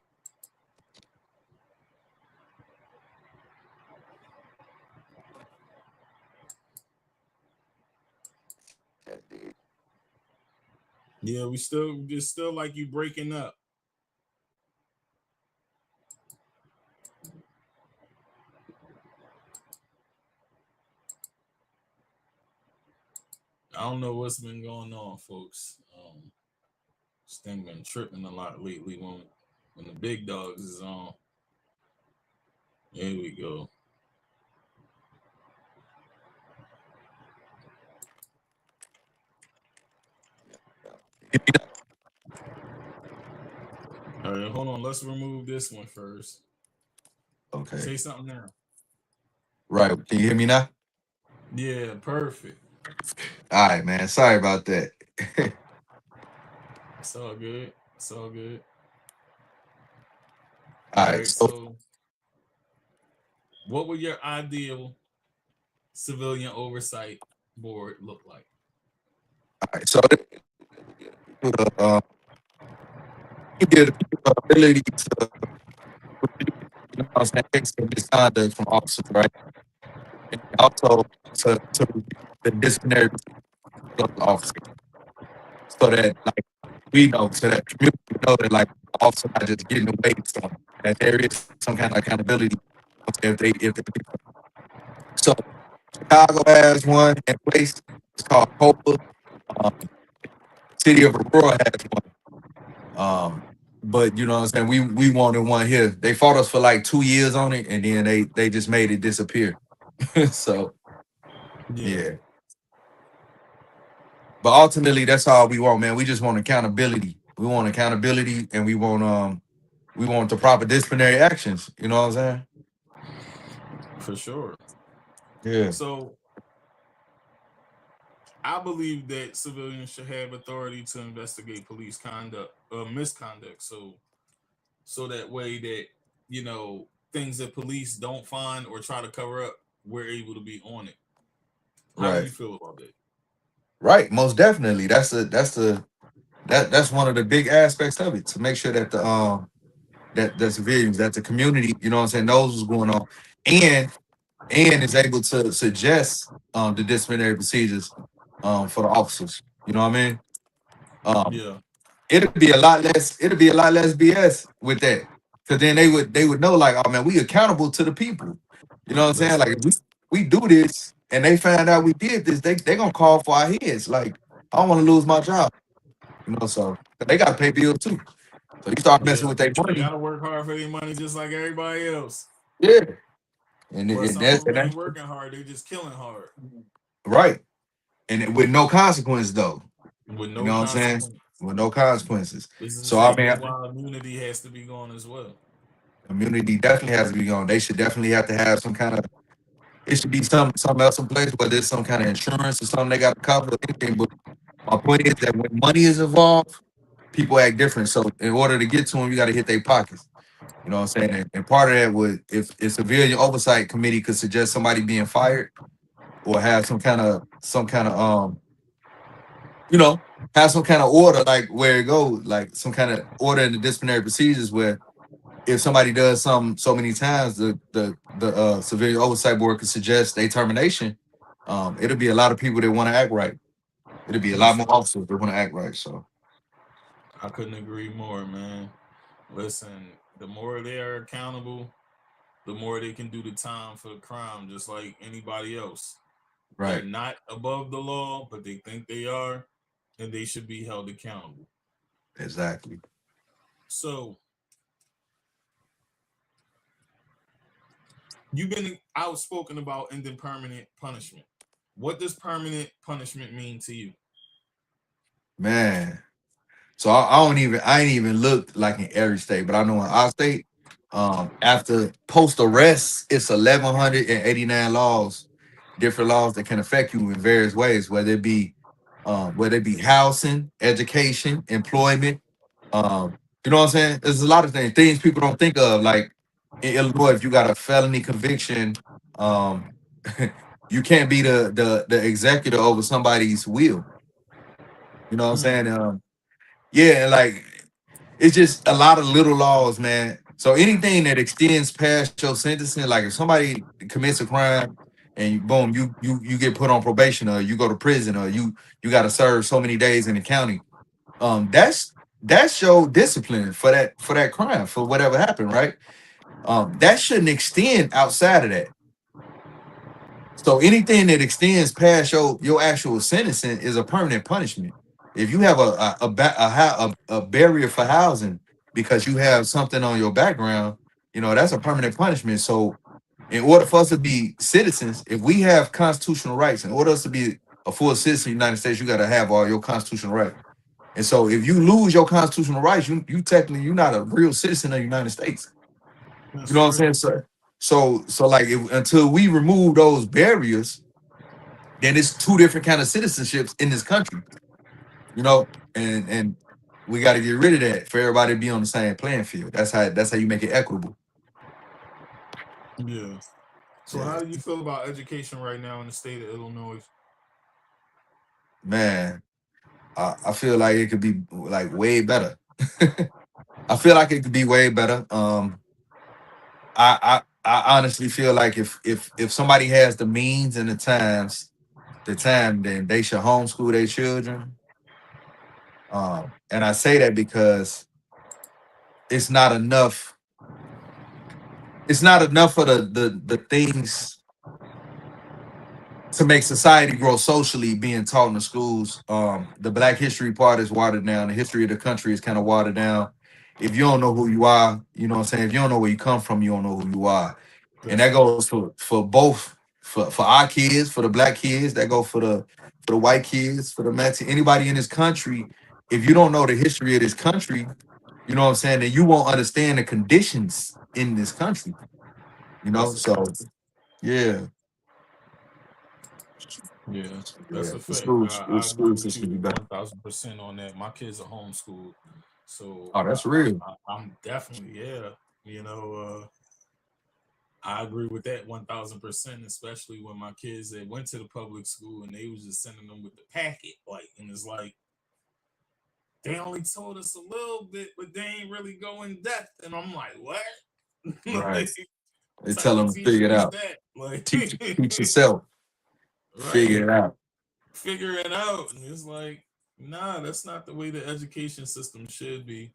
Yeah, it's still like you breaking up. I don't know what's been going on, folks. This thing been tripping a lot lately when the big dogs is on. Here we go. All right, hold on. Let's remove this one first. Okay. Say something now. Right. Can you hear me now? Yeah, perfect. All right, man. Sorry about that. It's all good. It's all good. All right. So what would your ideal civilian oversight board look like? All right. So you get the ability to, you know what I'm saying, fix the misconduct from officers, right? And also to the disciplinary of the officer, so that like we know, so that community know that like the officer not just getting away with something, that there is some kind of accountability if they so Chicago has one in place. It's called COPA. City of Aurora has one. But you know what I'm saying? We wanted one here. They fought us for like 2 years on it, and then they just made it disappear. So yeah. But ultimately, that's all we want, man. We just want accountability. We want accountability, and we want the proper disciplinary actions. You know what I'm saying? For sure. Yeah. So I believe that civilians should have authority to investigate police misconduct. So that way that, you know, things that police don't find or try to cover up, we're able to be on it. How do you feel about that? Right. Most definitely. That's one of the big aspects of it, to make sure that the civilians, that the community, you know what I'm saying, knows what's going on, and is able to suggest the disciplinary procedures for the officers. You know what I mean? Yeah. It'll be a lot less BS with that. Cause then they would know, like, oh man, we accountable to the people. You know what I'm saying? Like, if we do this and they find out we did this, they gonna call for our heads. Like, I don't want to lose my job. You know, so they gotta pay bills too. So you start messing with their They money. gotta work hard for their money just like everybody else. Yeah. And But some that's of them ain't working hard, they just killing hard. right. And with no consequence though. With no You know what I'm saying? consequence. With no consequences. This is So I mean, why immunity has to be gone as well. immunity definitely has to be gone. They should definitely have to have some kind of, it should be something else in place, whether it's some kind of insurance or something they got to cover or anything. But my point is that when money is involved, people act different. So in order to get to them, you got to hit their pockets. You know what I'm saying? And part of that would, if civilian oversight committee could suggest somebody being fired or have some kind of you know, have some kind of order, like where it goes, like some kind of order in the disciplinary procedures where if somebody does something so many times, the civilian oversight board could suggest a termination. It'll be a lot of people that want to act right. It'll be a lot more officers that want to act right. So I couldn't agree more, man. Listen, the more they are accountable, the more they can do the time for the crime, just like anybody else. right. They're not above the law, but they think they are, and they should be held accountable. Exactly. So you've been outspoken about ending permanent punishment. What does permanent punishment mean to you? Man. So I ain't even looked like in every state, but I know in our state, after post arrest, it's 1,189 laws, different laws that can affect you in various ways, whether it be housing, education, employment. You know what I'm saying? There's a lot of things people don't think of. Like in Illinois, if you got a felony conviction, um, you can't be the executor over somebody's will. You know what I'm saying? Yeah, like it's just a lot of little laws, man. So anything that extends past your sentencing, like if somebody commits a crime and boom, you get put on probation or you go to prison or you got to serve so many days in the county. That's your discipline for that crime for whatever happened, right? That shouldn't extend outside of that. So anything that extends past your actual sentencing is a permanent punishment. If you have a barrier for housing because you have something on your background, that's a permanent punishment. So in order for us to be citizens, if we have constitutional rights, in order for us to be a full citizen of the United States, you got to have all your constitutional rights. And so if you lose your constitutional rights, you technically you're not a real citizen of the United States. That's You know what I'm saying, true. sir? So like until we remove those barriers, then it's two different kind of citizenships in this country, and we got to get rid of that for everybody to be on the same playing field. That's how you make it equitable. Yeah. So Yeah, how do you feel about education right now in the state of Illinois? man, I feel like it could be like way better. I feel like it could be way better. I honestly feel like if somebody has the means and the time, then they should homeschool their children. And I say that because it's not enough. It's not enough of the things to make society grow socially being taught in the schools. The Black History part is watered down. The history of the country is kind of watered down. If you don't know who you are, you know what I'm saying? If you don't know where you come from, you don't know who you are. And That's that fact. goes for both for our kids, for the black kids, that go for the white kids, for the Mexican, anybody in this country. If you don't know the history of this country, you know what I'm saying, then you won't understand the conditions in this country. That's a So fact. yeah, Yeah, yeah. that's a The fact. schools, the I agree school with system be you better. 1,000% on that. My kids are homeschooled, so Oh, that's real. I'm definitely, yeah. You know, I agree with that 1,000%. Especially when my kids they went to the public school and they was just sending them with the packet, like, and it's like they only told us a little bit, but they ain't really go in depth. And I'm like, what? Right. Like, what They type tell of them to figure teaching it is out. that? Like, Teach yourself. Figure right? it out. Figure it out. And it's like, nah, that's not the way the education system should be.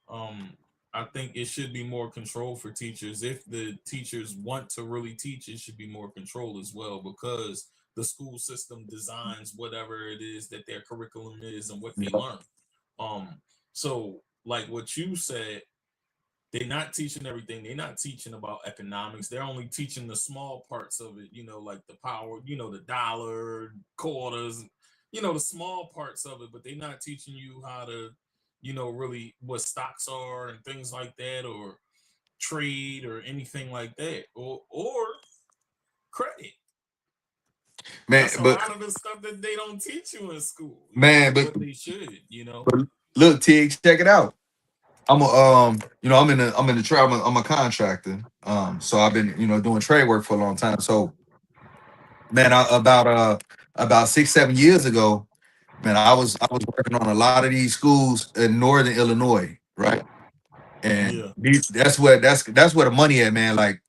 Um, I think it should be more control for teachers. If the teachers want to really teach, it should be more control as well because the school system designs whatever it is that their curriculum is and what they Yep. learn. So like what you said, they're not teaching everything. They're not teaching about economics. They're only teaching the small parts of it, like the power, the dollar, quarters, the small parts of it, but they're not teaching you how to, really what stocks are and things like that, or trade or anything like that, or credit. Man, That's a but lot of the stuff that they don't teach you in school, man, but, but they should. but look, Tiggs, check it out. I'm a I'm in the trade. I'm a contractor. So I've been doing trade work for a long time. So man, about 6-7 years ago, man, I was working on a lot of these schools in northern Illinois, right? And Yeah. that's where the money at, man. Like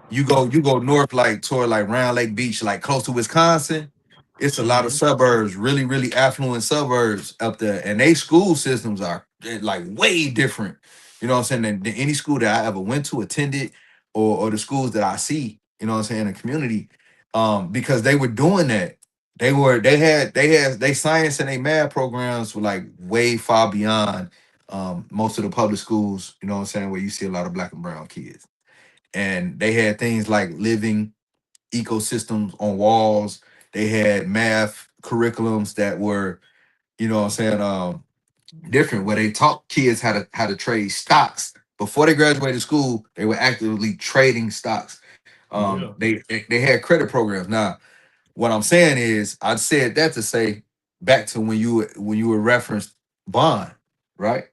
you go north, like toward like Round Lake Beach, like close to Wisconsin. It's a lot of Hmm. suburbs, really really affluent suburbs up there, and they school systems are like way different. You know what I'm saying? Than any school that I ever went to, attended, or the schools that I see. You know what I'm saying? In the community, because they were doing that. They science and they math programs were like way far beyond most of the public schools. You know what I'm saying? Where you see a lot of black and brown kids, and they had things like living ecosystems on walls. They had math curriculums that were you know what I'm saying, different, where they taught kids how to trade stocks. Before they graduated school, they were actively trading stocks. Yeah. They had credit programs. Now, what I'm saying is, I said that to say back to when you were referenced bond, right?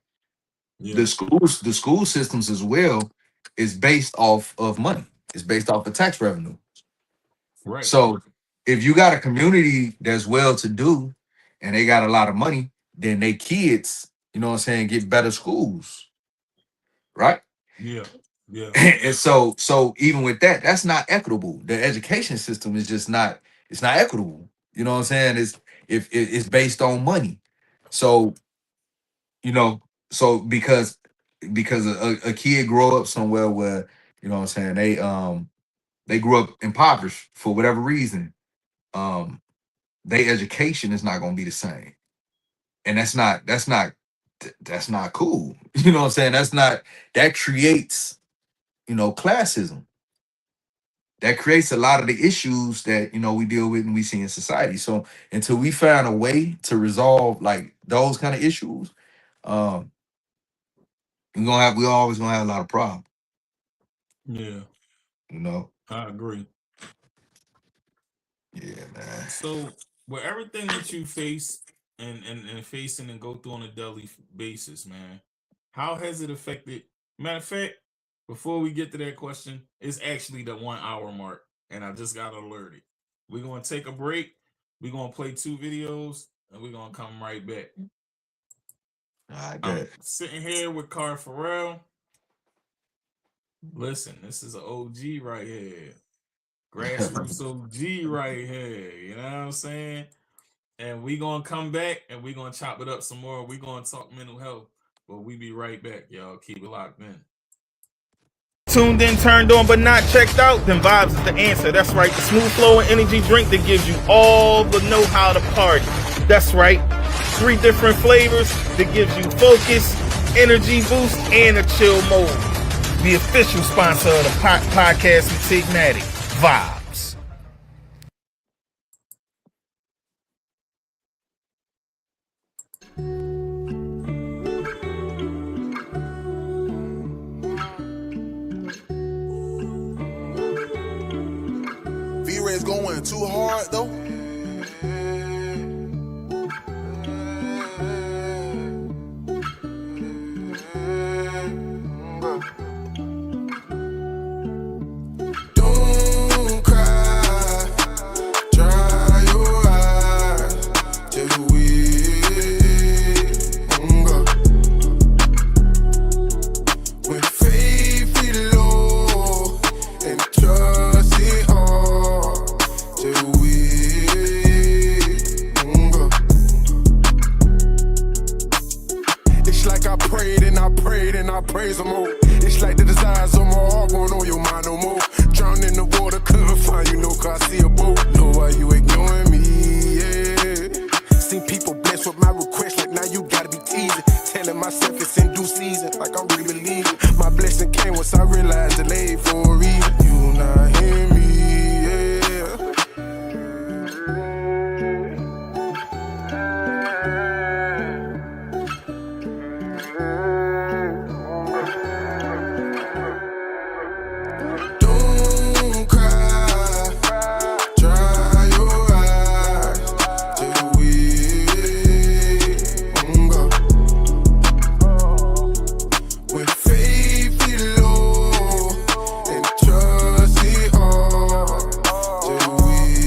Yeah. The school systems as well is based off of money. It's based off of tax revenue. Right. So if you got a community that's well to do and they got a lot of money, then they kids, you know what I'm saying, get better schools, right? Yeah. Yeah. And so even with that, that's not equitable. The education system is just not, it's not equitable. You know what I'm saying? It's based on money. So, you know, so because a kid grow up somewhere where, you know what I'm saying, they grew up impoverished for whatever reason, their education is not going to be the same. And that's not cool. You know what I'm saying? That creates, classism. That creates a lot of the issues that, we deal with and we see in society. So until we find a way to resolve like those kind of issues, we're always gonna have a lot of problems. Yeah. I agree. Yeah, man. So with everything that you face and facing and go through on a daily basis, man, how has it affected? Matter of fact, before we get to that question, it's actually the 1 hour mark, and I just got alerted. We're gonna take a break. We're gonna play 2 videos, and we're gonna come right back. I'm sitting here with Karl Ferrell. Listen, this is an OG right here. Grassroots OG right here. You know what I'm saying? And we gonna come back and we gonna chop it up some more. We gonna talk mental health. But we be right back, y'all. Keep it locked in. Tuned in, turned on, but not checked out? Then Vibes is the answer. That's right. The smooth flow and energy drink that gives you all the know-how to party. That's right. 3 different flavors that gives you focus, energy boost, and a chill mode. The official sponsor of the podcast with Tigmatic. Vibes. V-Ray's going too hard though. Don't cry, dry your eyes, just wait. When faith is low and trust is hard, just wait. It's like I prayed and I prayed and I praise some more. It's like the desires of my heart won't on your mind no more. Drowned in the water, couldn't find you, no car, see a boat. Know why you ignoring me, yeah. Seen people blessed with my request, like now you gotta be teasing. Telling myself it's in due season, like I'm really believing. My blessing came once I realized delayed for a reason. You not hear me, yeah. Don't cry, dry your eyes, just wait. When faith is low and trust is hard, just wait.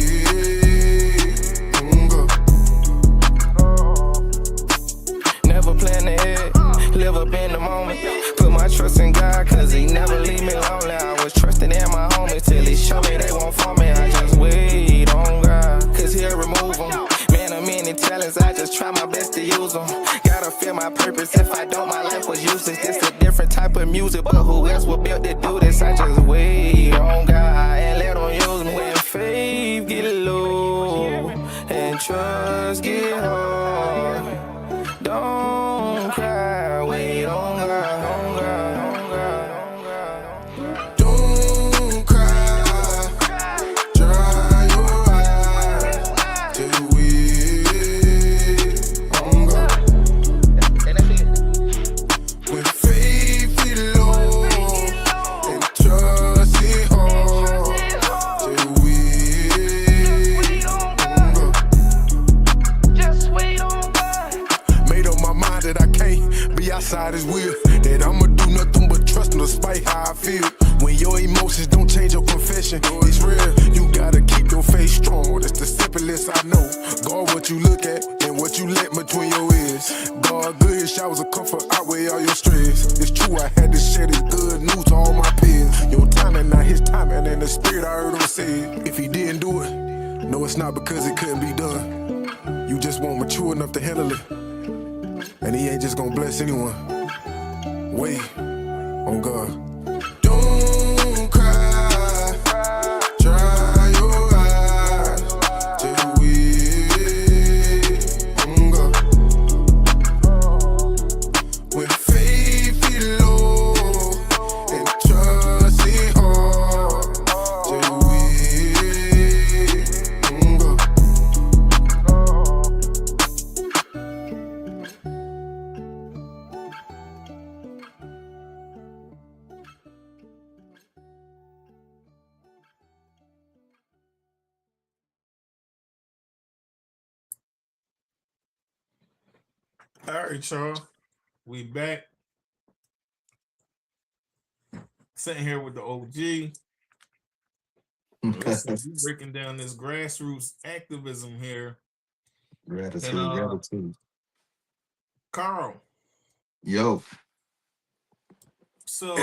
Never plan ahead, live up in the moment. Put my trust in God, cause he never leave me lonely. I was trusting in my homies till he showed me they won't for me. I just wait on God, cause he'll remove them. Man, I'm many talents, I just try my best to use them. Gotta feel my purpose, if I don't, my life was useless. This a different type of music, but who else was built to do this? I just wait on God and let him use me. When faith get low and trust get hard, don't cry, wait on God, on God, on God, on God. Don't cry, dry your eyes, just wait. his will. That I'ma do nothing but trust him despite how I feel. When your emotions don't change your confession, it's real. You gotta keep your face strong. That's the simplest I know. Guard what you look at and what you let between your ears. God good, his showers of comfort outweigh all your stress. It's true, I had to share this good news to all my peers. Your timing, not his timing, and the spirit I heard him say. If he didn't do it, no, it's not because it couldn't be done. You just weren't mature enough to handle it. And he ain't just gonna bless anyone. Wait on God. Don't cry, dry your eyes, just wait on God. When faith is low and trust is hard, just wait on God. All right, y'all. We back. Sitting here with the OG. Listen, we breaking down this grassroots activism here. Gratitude. Karl. Yo. So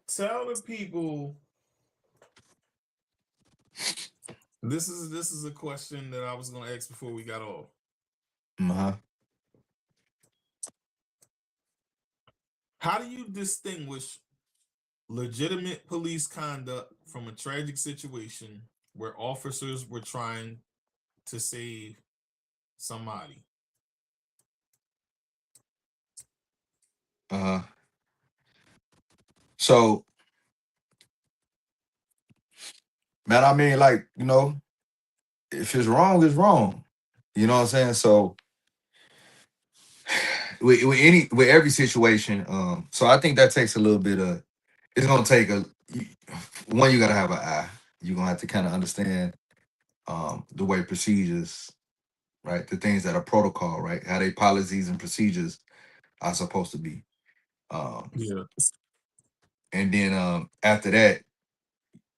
tell the people. This is a question that I was gonna ask before we got off. How do you distinguish legitimate police conduct from a tragic situation where officers were trying to save somebody? So, man, I mean, like, you know, if it's wrong, it's wrong. You know what I'm saying? So with every situation, so I think that takes a little bit of, it's gonna take one, you gotta have an eye. You're gonna have to kind of understand the way procedures, right? The things that are protocol, right? How they policies and procedures are supposed to be. Yeah. And then after that,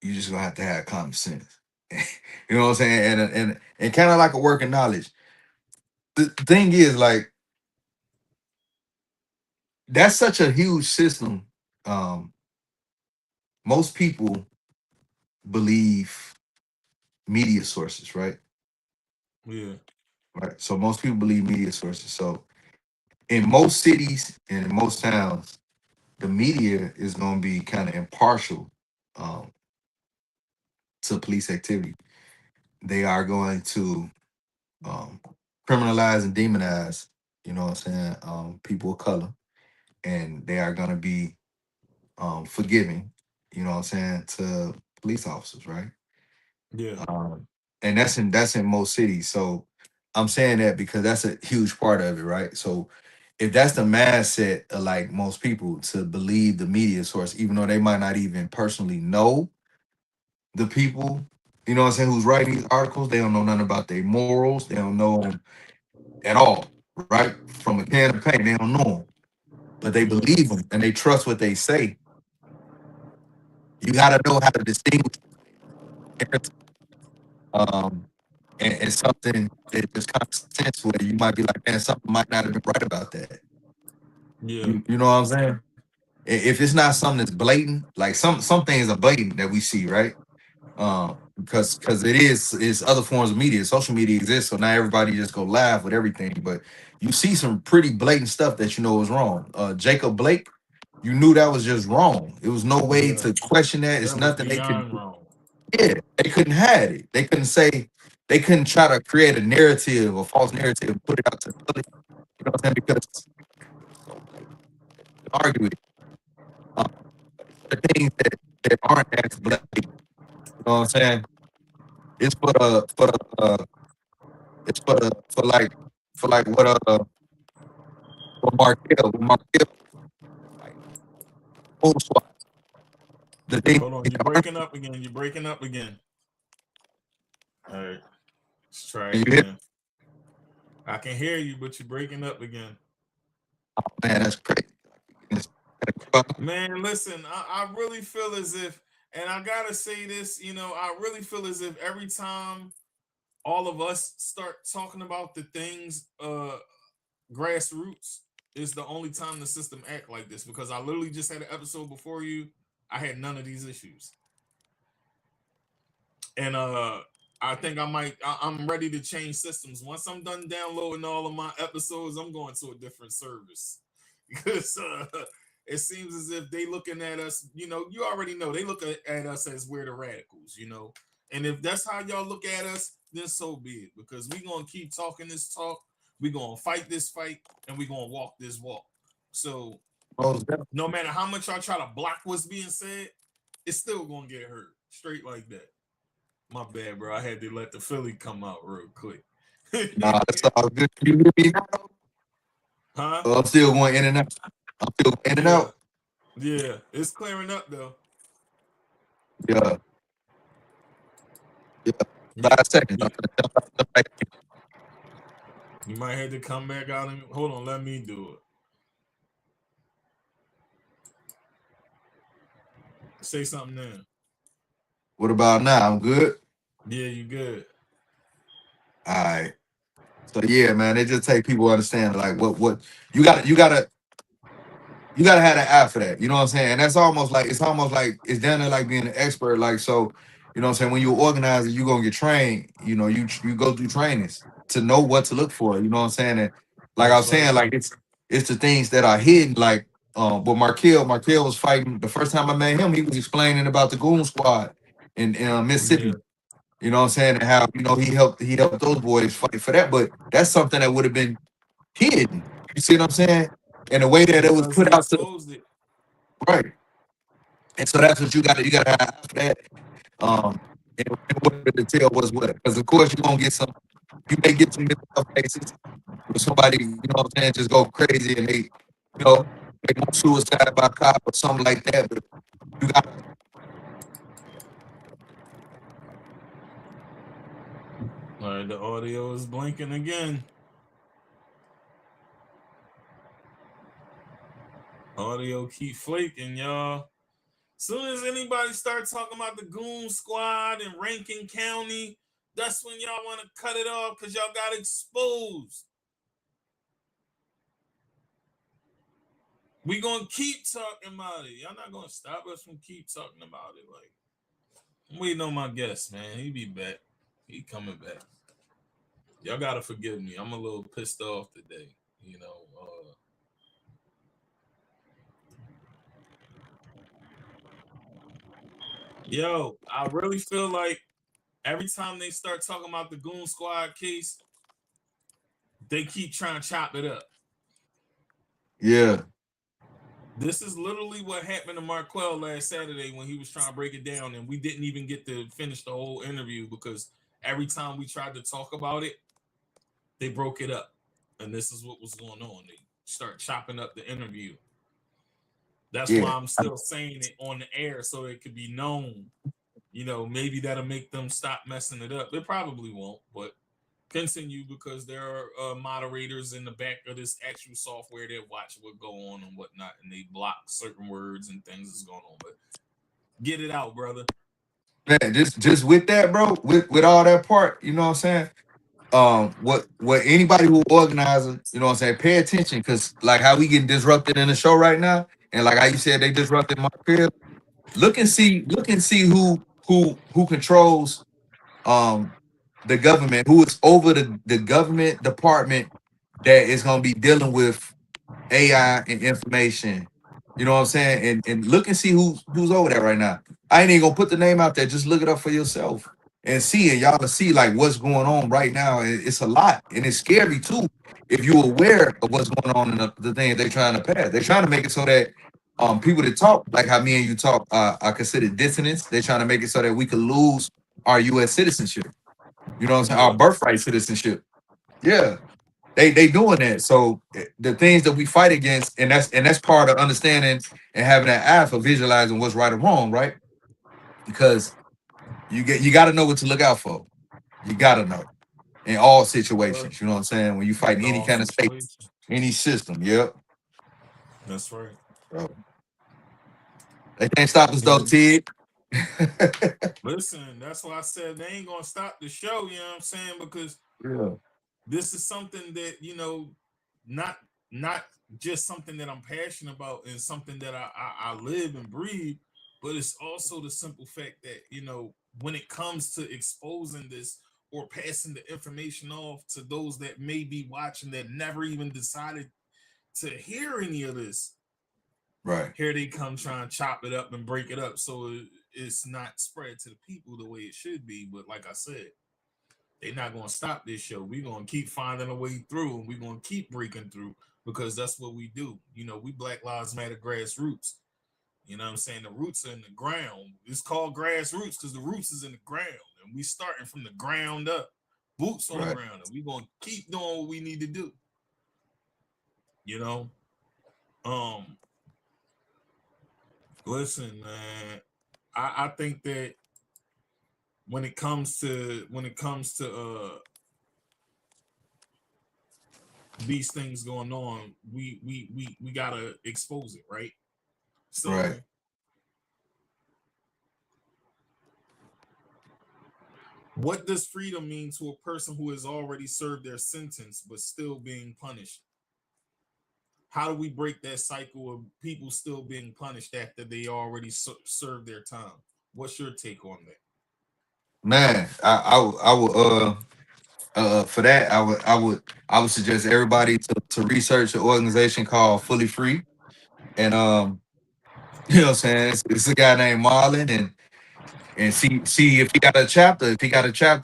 you just gonna have to have common sense. You know what I'm saying? And kind of like a working knowledge. The thing is, like, that's such a huge system. Most people believe media sources, right? Yeah. Right. So most people believe media sources. So in most cities and in most towns, the media is going to be kind of impartial to police activity. They are going to criminalize and demonize, you know what I'm saying, people of color, and they are going to be forgiving, you know what I'm saying, to police officers, right? Yeah. And that's in most cities. So I'm saying that because that's a huge part of it, right? So if that's the mindset of like most people to believe the media source, even though they might not even personally know the people, you know what I'm saying, who's writing these articles, they don't know nothing about their morals, they don't know them at all, right? From a can of paint, they don't know them, but they believe them and they trust what they say. You got to know how to distinguish and something that just common sense where you might be like, man, something might not have been right about that. Yeah. You know what I'm saying? If it's not something that's blatant, like some things are blatant that we see, right? Because it's other forms of media. Social media exists, so now everybody just go laugh with everything. But you see some pretty blatant stuff that you know is wrong. Jacob Blake, you knew that was just wrong. It was no way to question that. It's That was nothing they could. beyond wrong. Yeah, they couldn't hide it. They couldn't say. They couldn't try to create a narrative, a false narrative, and put it out to the public. You know what I'm saying? Because argue with it. The things that aren't as blatant. You know what I'm saying? It's for like what Markel like full swat. The thing Hold on, you're breaking up again. You're breaking up again. All right, let's try you it hear? again. I can hear you, but you're breaking up again. Man, that's crazy. Man, listen, I really feel as if, and I gotta say this, I really feel as if every time all of us start talking about the things grassroots is the only time the system act like this, because I literally just had an episode before you. I had none of these issues. And I think I'm ready to change systems. Once I'm done downloading all of my episodes, I'm going to a different service. Because it seems as if they looking at us, you already know they look at us as we're the radicals, And if that's how y'all look at us, then so be it. Because we're gonna keep talking this talk, we're gonna fight this fight, and we're gonna walk this walk. So no matter how much y'all try to block what's being said, it's still gonna get heard. Straight like that. My bad, bro. I had to let the Philly come out real quick. Nah, that's all good. You hear me now? Huh? I'm still going in and out. I'm still in and out. Yeah, it's clearing up though. Yeah. 5 seconds. Yeah. You might have to come back out and hold on. Let me do it. Say something now. What about now? I'm good. Yeah, you good. All right. So yeah, man, it just take people understand like what you gotta have that eye for that. You know what I'm saying? And that's almost like it's down there like being an expert. Like, so, you know what I'm saying? When you're organizer, you're gonna get trained, you go through trainings to know what to look for. You know what I'm saying? And like I was saying, like it's the things that are hidden, like but Markel was fighting the first time I met him, he was explaining about the Goon Squad in Mississippi. Yeah. You know what I'm saying? And how, he helped those boys fight for that. But that's something that would have been hidden. You see what I'm saying? And the way that it was put out to right. And so that's what you gotta have for that. And what the tell was what, because of course you may get some cases where somebody, you know what I'm saying, just go crazy and they want suicide by cop or something like that. But you got all right, the audio is blinking again. Audio keep flaking, y'all. Soon as anybody starts talking about the Goon Squad and Rankin County, that's when y'all want to cut it off because y'all got exposed. We gonna keep talking about it. Y'all not gonna stop us from keep talking about it. Like, I'm waiting on my guest, man. He be back. He coming back. Y'all gotta forgive me. I'm a little pissed off today. Yo, I really feel like every time they start talking about the Goon Squad case, they keep trying to chop it up. Yeah. This is literally what happened to Marquell last Saturday when he was trying to break it down, and we didn't even get to finish the whole interview because every time we tried to talk about it, they broke it up. And this is what was going on. They start chopping up the interview. That's why I'm still saying it on the air so it could be known. Maybe that'll make them stop messing it up. They probably won't, but continue because there are moderators in the back of this actual software that watch what go on and whatnot, and they block certain words and things that's going on. But get it out, brother. Man, just with that, bro, with all that part, you know what I'm saying? What anybody who organizes, you know what I'm saying, pay attention, because like how we getting disrupted in the show right now, and like how you said they disrupted my career. Look and see who controls the government, who is over the government department that is gonna be dealing with AI and information. You know what I'm saying? And look and see who's over there right now. I ain't even gonna put the name out there. Just look it up for yourself and see it. Y'all to see like what's going on right now. It's a lot, and it's scary too. If you're aware of what's going on in the thing they're trying to pass, they're trying to make it so that people that talk like how me and you talk are considered dissonance. They're trying to make it so that we could lose our U.S. citizenship. You know what I'm saying? Our birthright citizenship. Yeah. They doing that. So the things that we fight against, and that's part of understanding and having that eye for visualizing what's right or wrong, right? Because you got to know what to look out for. You got to know in all situations. You know what I'm saying? When you fight any kind of state, any system. Yep. That's right. So, they can't stop us though, Tig. Listen, that's why I said they ain't gonna stop the show, you know what I'm saying? Because this is something that, not just something that I'm passionate about and something that I live and breathe, but it's also the simple fact that, when it comes to exposing this or passing the information off to those that may be watching that never even decided to hear any of this, right? Here they come trying to chop it up and break it up so it's not spread to the people the way it should be. But like I said, they're not going to stop this show. We're going to keep finding a way through, and we're going to keep breaking through, because that's what we do. We Black Lives Matter grassroots. You know what I'm saying? The roots are in the ground. It's called grassroots because the roots is in the ground, and we starting from the ground up, boots on the ground, and we're going to keep doing what we need to do. Listen, man, I think that when it comes to these things going on, we gotta expose it, right? So what does freedom mean to a person who has already served their sentence but still being punished? How do we break that cycle of people still being punished after they already served their time? What's your take on that? Man, I would for that I would suggest everybody to research an organization called Fully Free, and you know what I'm saying, it's a guy named Marlon, and see if he got a chapter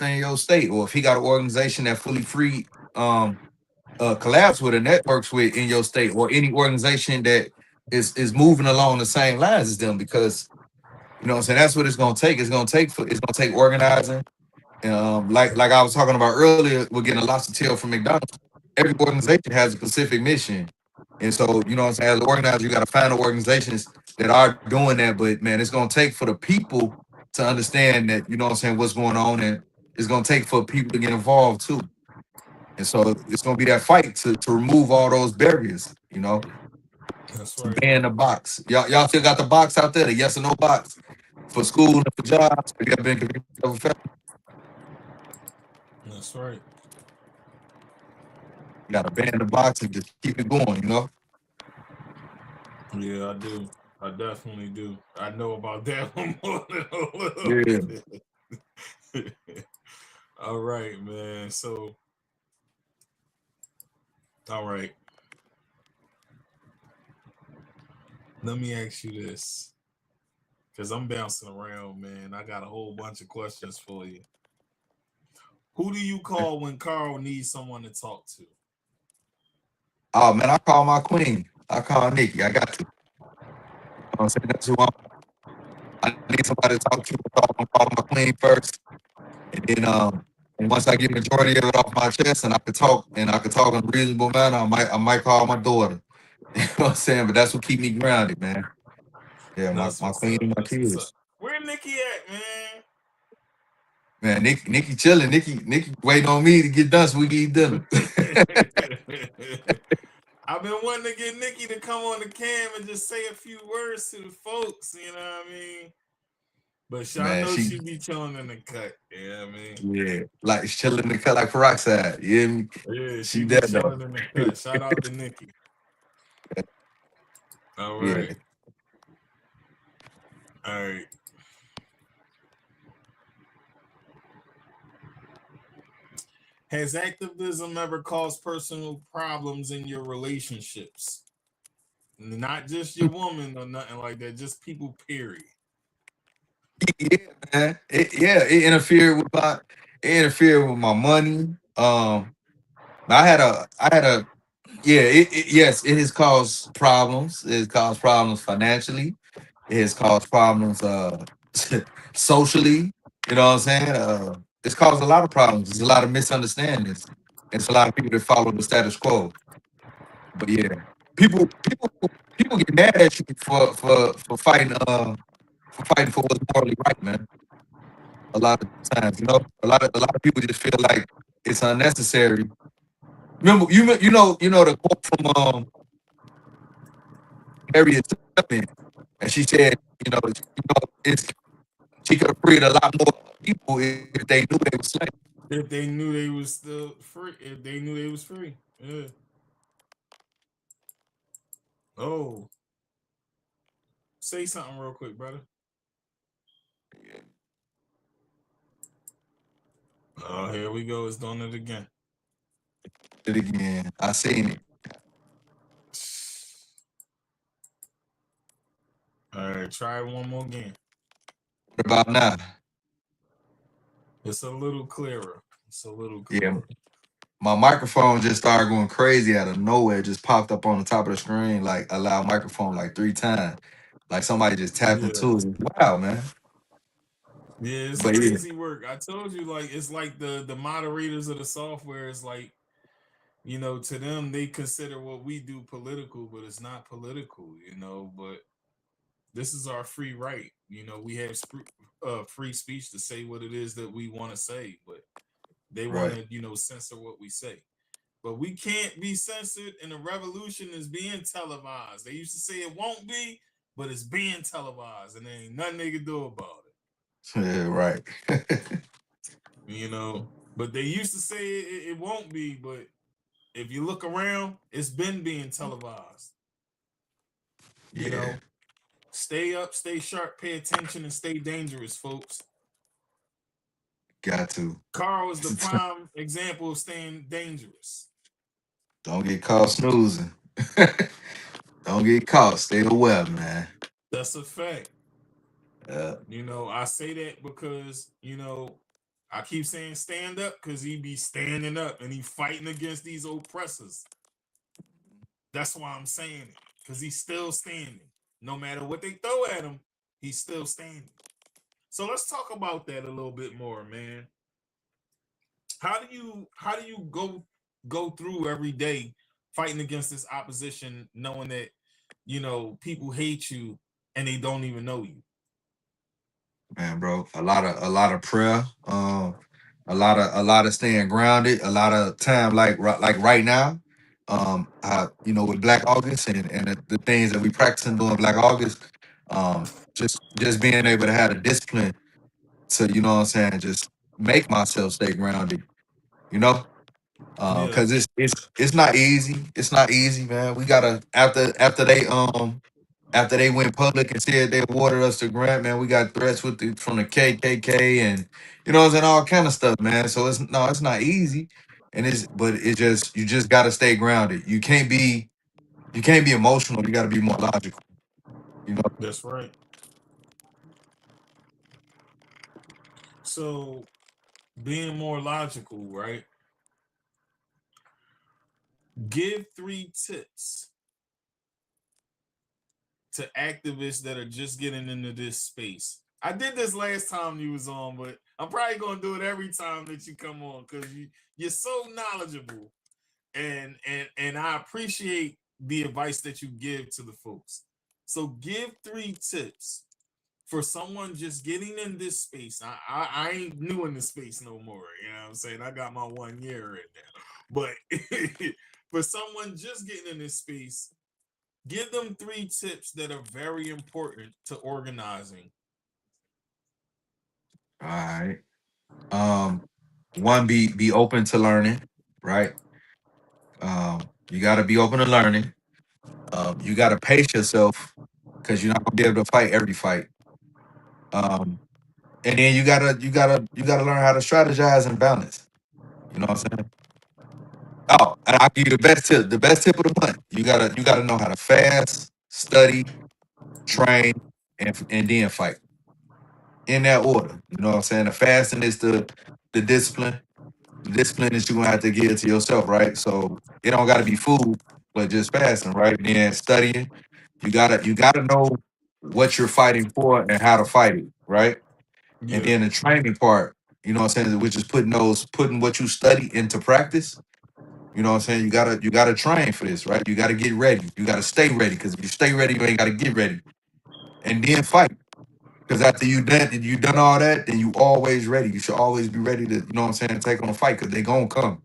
in your state, or if he got an organization that Fully Free collabs with or networks with in your state, or any organization that is moving along the same lines as them, because you know what I'm saying, that's what it's gonna take. It's gonna take organizing. Like I was talking about earlier, we're getting a lot of tail from McDonald's. Every organization has a specific mission. And so, you know what I'm saying, as an organizer, you got to find the organizations that are doing that. But man, it's gonna take for the people to understand that, you know what I'm saying, what's going on, and it's gonna take for people to get involved too. And so it's gonna be that fight to remove all those barriers, That's to right. ban the box. Y'all still got the box out there, the yes or no box for school and for jobs. Have you ever been convicted of a felony? That's right. You gotta ban the box and just keep it going, Yeah, I do. I definitely do. I know about that one more than a little bit. All right, man. So, all right. Let me ask you this, because I'm bouncing around, man. I got a whole bunch of questions for you. Who do you call when Karl needs someone to talk to? Oh man, I call my queen. I call Nikki. I got to. I'm saying, that's who I need somebody to talk to. I'm calling my queen first, and then and once I get majority of it off my chest, and I could talk in a reasonable manner, I might call my daughter. You know what I'm saying? But that's what keep me grounded, man. Yeah, my queen and my kids. Where Nikki at, man? Man, Nikki chilling. Nikki waiting on me to get done so we can eat dinner. I've been wanting to get Nikki to come on the cam and just say a few words to the folks, you know what I mean? But I know she be chilling in the cut, you know what I mean? Yeah, like chilling in the cut like peroxide. You hear me? Yeah, she be chilling in the cut. Shout out to Nikki. All right. Yeah. All right. Has activism ever caused personal problems in your relationships? Not just your woman or nothing like that, just people, period. Yeah, man. It interfered with my money. Yes, it has caused problems. It has caused problems financially. It has caused problems socially. You know what I'm saying? It's caused a lot of problems. There's a lot of misunderstandings. It's a lot of people that follow the status quo. But yeah, people get mad at you for fighting for what's morally right, man. A lot of times, a lot of people just feel like it's unnecessary. Remember, you know the quote very accepting. And she said, it's she could have freed a lot more people if they knew they were slaves. If they knew they was still free, if they knew they was free. Yeah. Oh, say something real quick, brother. Oh, here we go. It's doing it again. Did it again. I seen it. All right, try it one more again. What about now? It's a little clearer. It's a little Yeah. clearer. My microphone just started going crazy out of nowhere. It just popped up on the top of the screen, like a loud microphone, like 3 times. Like somebody just tapped Yeah. into it. Wow, man. Yeah, it's But yeah, crazy work. I told you, like, it's like the moderators of the software is like, you know, to them they consider what we do political, but it's not political, you know. But this is our free right. You know, we have free speech to say what it is that we want to say, but they want right. to, you know, censor what we say. But we can't be censored, and the revolution is being televised. They used to say it won't be, but it's being televised, and there ain't nothing they can do about it. Yeah, right. You know, but they used to say it won't be, but if you look around, it's been being televised. You know, stay up, stay sharp, pay attention, and stay dangerous, folks. Got to. Karl is the prime example of staying dangerous. Don't get caught snoozing. Don't get caught. Stay aware, man. That's a fact. Yeah. You know, I say that because, you know, I keep saying stand up because he be standing up and he fighting against these oppressors. That's why I'm saying it, because he's still standing. No matter what they throw at him, he's still standing. So let's talk about that a little bit more, man. How do you go through every day fighting against this opposition, knowing that, you know, people hate you and they don't even know you? Man, bro, a lot of prayer, a lot of staying grounded, a lot of time, like right now, with Black August and the things that we practicing doing Black August, just being able to have the discipline to, you know what I'm saying, just make myself stay grounded, you know, Yeah, because it's not easy. It's not easy, man. We gotta after they went public and said they awarded us the grant, man, we got threats from the KKK and, you know what I'm saying, all kind of stuff, man. So it's not easy, but you just got to stay grounded. You can't be emotional. You got to be more logical. You know, that's right. So being more logical, right? Give 3 tips to activists that are just getting into this space. I did this last time you was on, but I'm probably gonna do it every time that you come on because you're so knowledgeable, and I appreciate the advice that you give to the folks. So give 3 tips for someone just getting in this space. I ain't new in the space no more. You know what I'm saying? I got my 1 year in there. But for someone just getting in this space, give them 3 tips that are very important to organizing. all right. One, be open to learning, right? You got to be open to learning. You got to pace yourself because you're not gonna be able to fight every fight. Um, and then you gotta learn how to strategize and balance. You know what I'm saying? Oh, and I'll give you the best tip. The best tip of the month. You gotta know how to fast, study, train, and then fight. In that order. You know what I'm saying? The fasting is the discipline. The discipline that you're gonna have to give to yourself, right? So it don't gotta be food, but just fasting, right? Then studying. You gotta know what you're fighting for and how to fight it, right? And Yeah, then the training part, you know what I'm saying, which is putting what you study into practice. You know what I'm saying? You gotta train for this, right? You gotta get ready. You gotta stay ready. Cause if you stay ready, you ain't gotta get ready. And then fight. Because after you done all that, then you always ready. You should always be ready to, you know what I'm saying, take on a fight because they gonna come.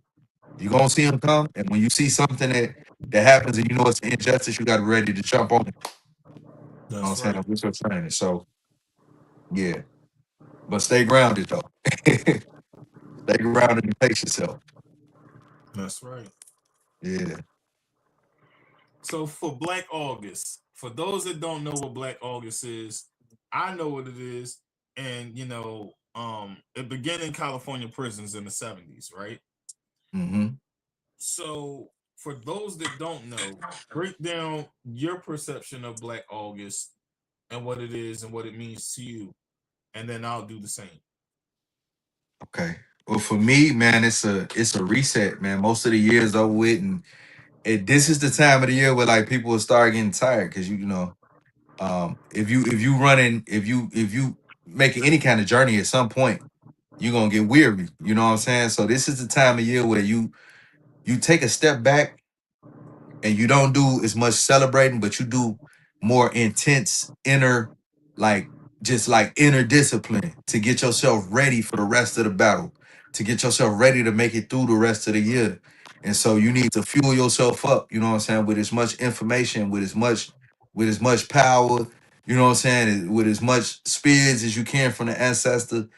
You gonna see them come. And when you see something that happens and you know it's an injustice, you got to be ready to jump on it. You know what I'm That's saying? right. With your training. So yeah. But stay grounded though. Stay grounded and pace yourself. That's right. Yeah. So for Black August, for those that don't know what Black August is, I know what it is. And it began in California prisons in the 70s, right? Mm-hmm. So for those that don't know, break down your perception of Black August and what it is and what it means to you. And then I'll do the same. Okay. Well, for me, man, it's a reset, man. Most of the year is over with, and this is the time of the year where like people will start getting tired because if you making any kind of journey at some point, you're gonna get weary. You know what I'm saying? So this is the time of year where you take a step back and you don't do as much celebrating, but you do more intense inner, like just like inner discipline to get yourself ready for the rest of the battle, to get yourself ready to make it through the rest of the year. And so you need to fuel yourself up, you know what I'm saying, with as much information, with as much power, you know what I'm saying, with as much spirits as you can from the ancestor.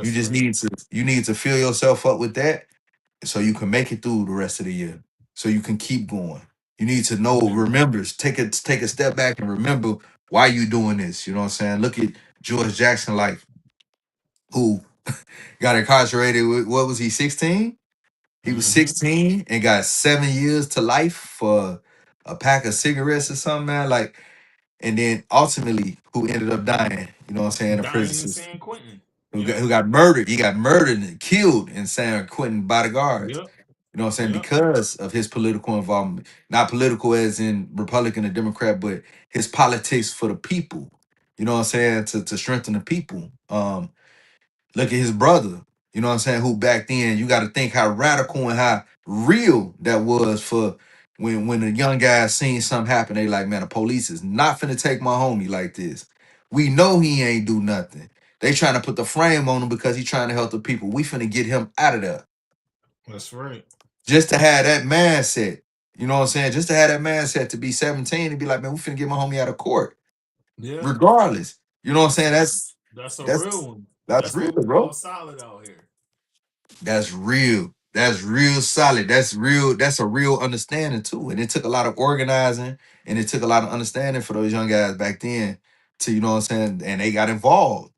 You That's just right. need to fill yourself up with that so you can make it through the rest of the year. So you can keep going. You need to know, Yeah. remembers, take a step back and remember why you doing this. You know what I'm saying? Look at George Jackson, like who got incarcerated with what was he, 16? He was Mm-hmm. 16 and got 7 years to life for a pack of cigarettes or something, man. Like, and then ultimately who ended up dying, you know what I'm saying, in the prison Dying in system. San Quentin. Who got Yep. who got murdered. He got murdered and killed in San Quentin by the guards. Yep. You know what I'm saying? Yep. Because of his political involvement. Not political as in Republican or Democrat, but his politics for the people. You know what I'm saying? To strengthen the people. Look at his brother, you know what I'm saying, who back then you got to think how radical and how real that was for when the young guys seen something happen, they like, man, the police is not finna take my homie like this. We know he ain't do nothing. They trying to put the frame on him because he trying to help the people. We finna get him out of there. That's right. Just to have that mindset, you know what I'm saying? Just to have that mindset to be 17 and be like, man, we finna get my homie out of court. Yeah. Regardless. You know what I'm saying? That's a That's real one. that's That's real, what we bro. call solid out here. That's real. That's real solid. That's real. That's a real understanding too. And it took a lot of organizing and it took a lot of understanding for those young guys back then to, you know what I'm saying? And they got involved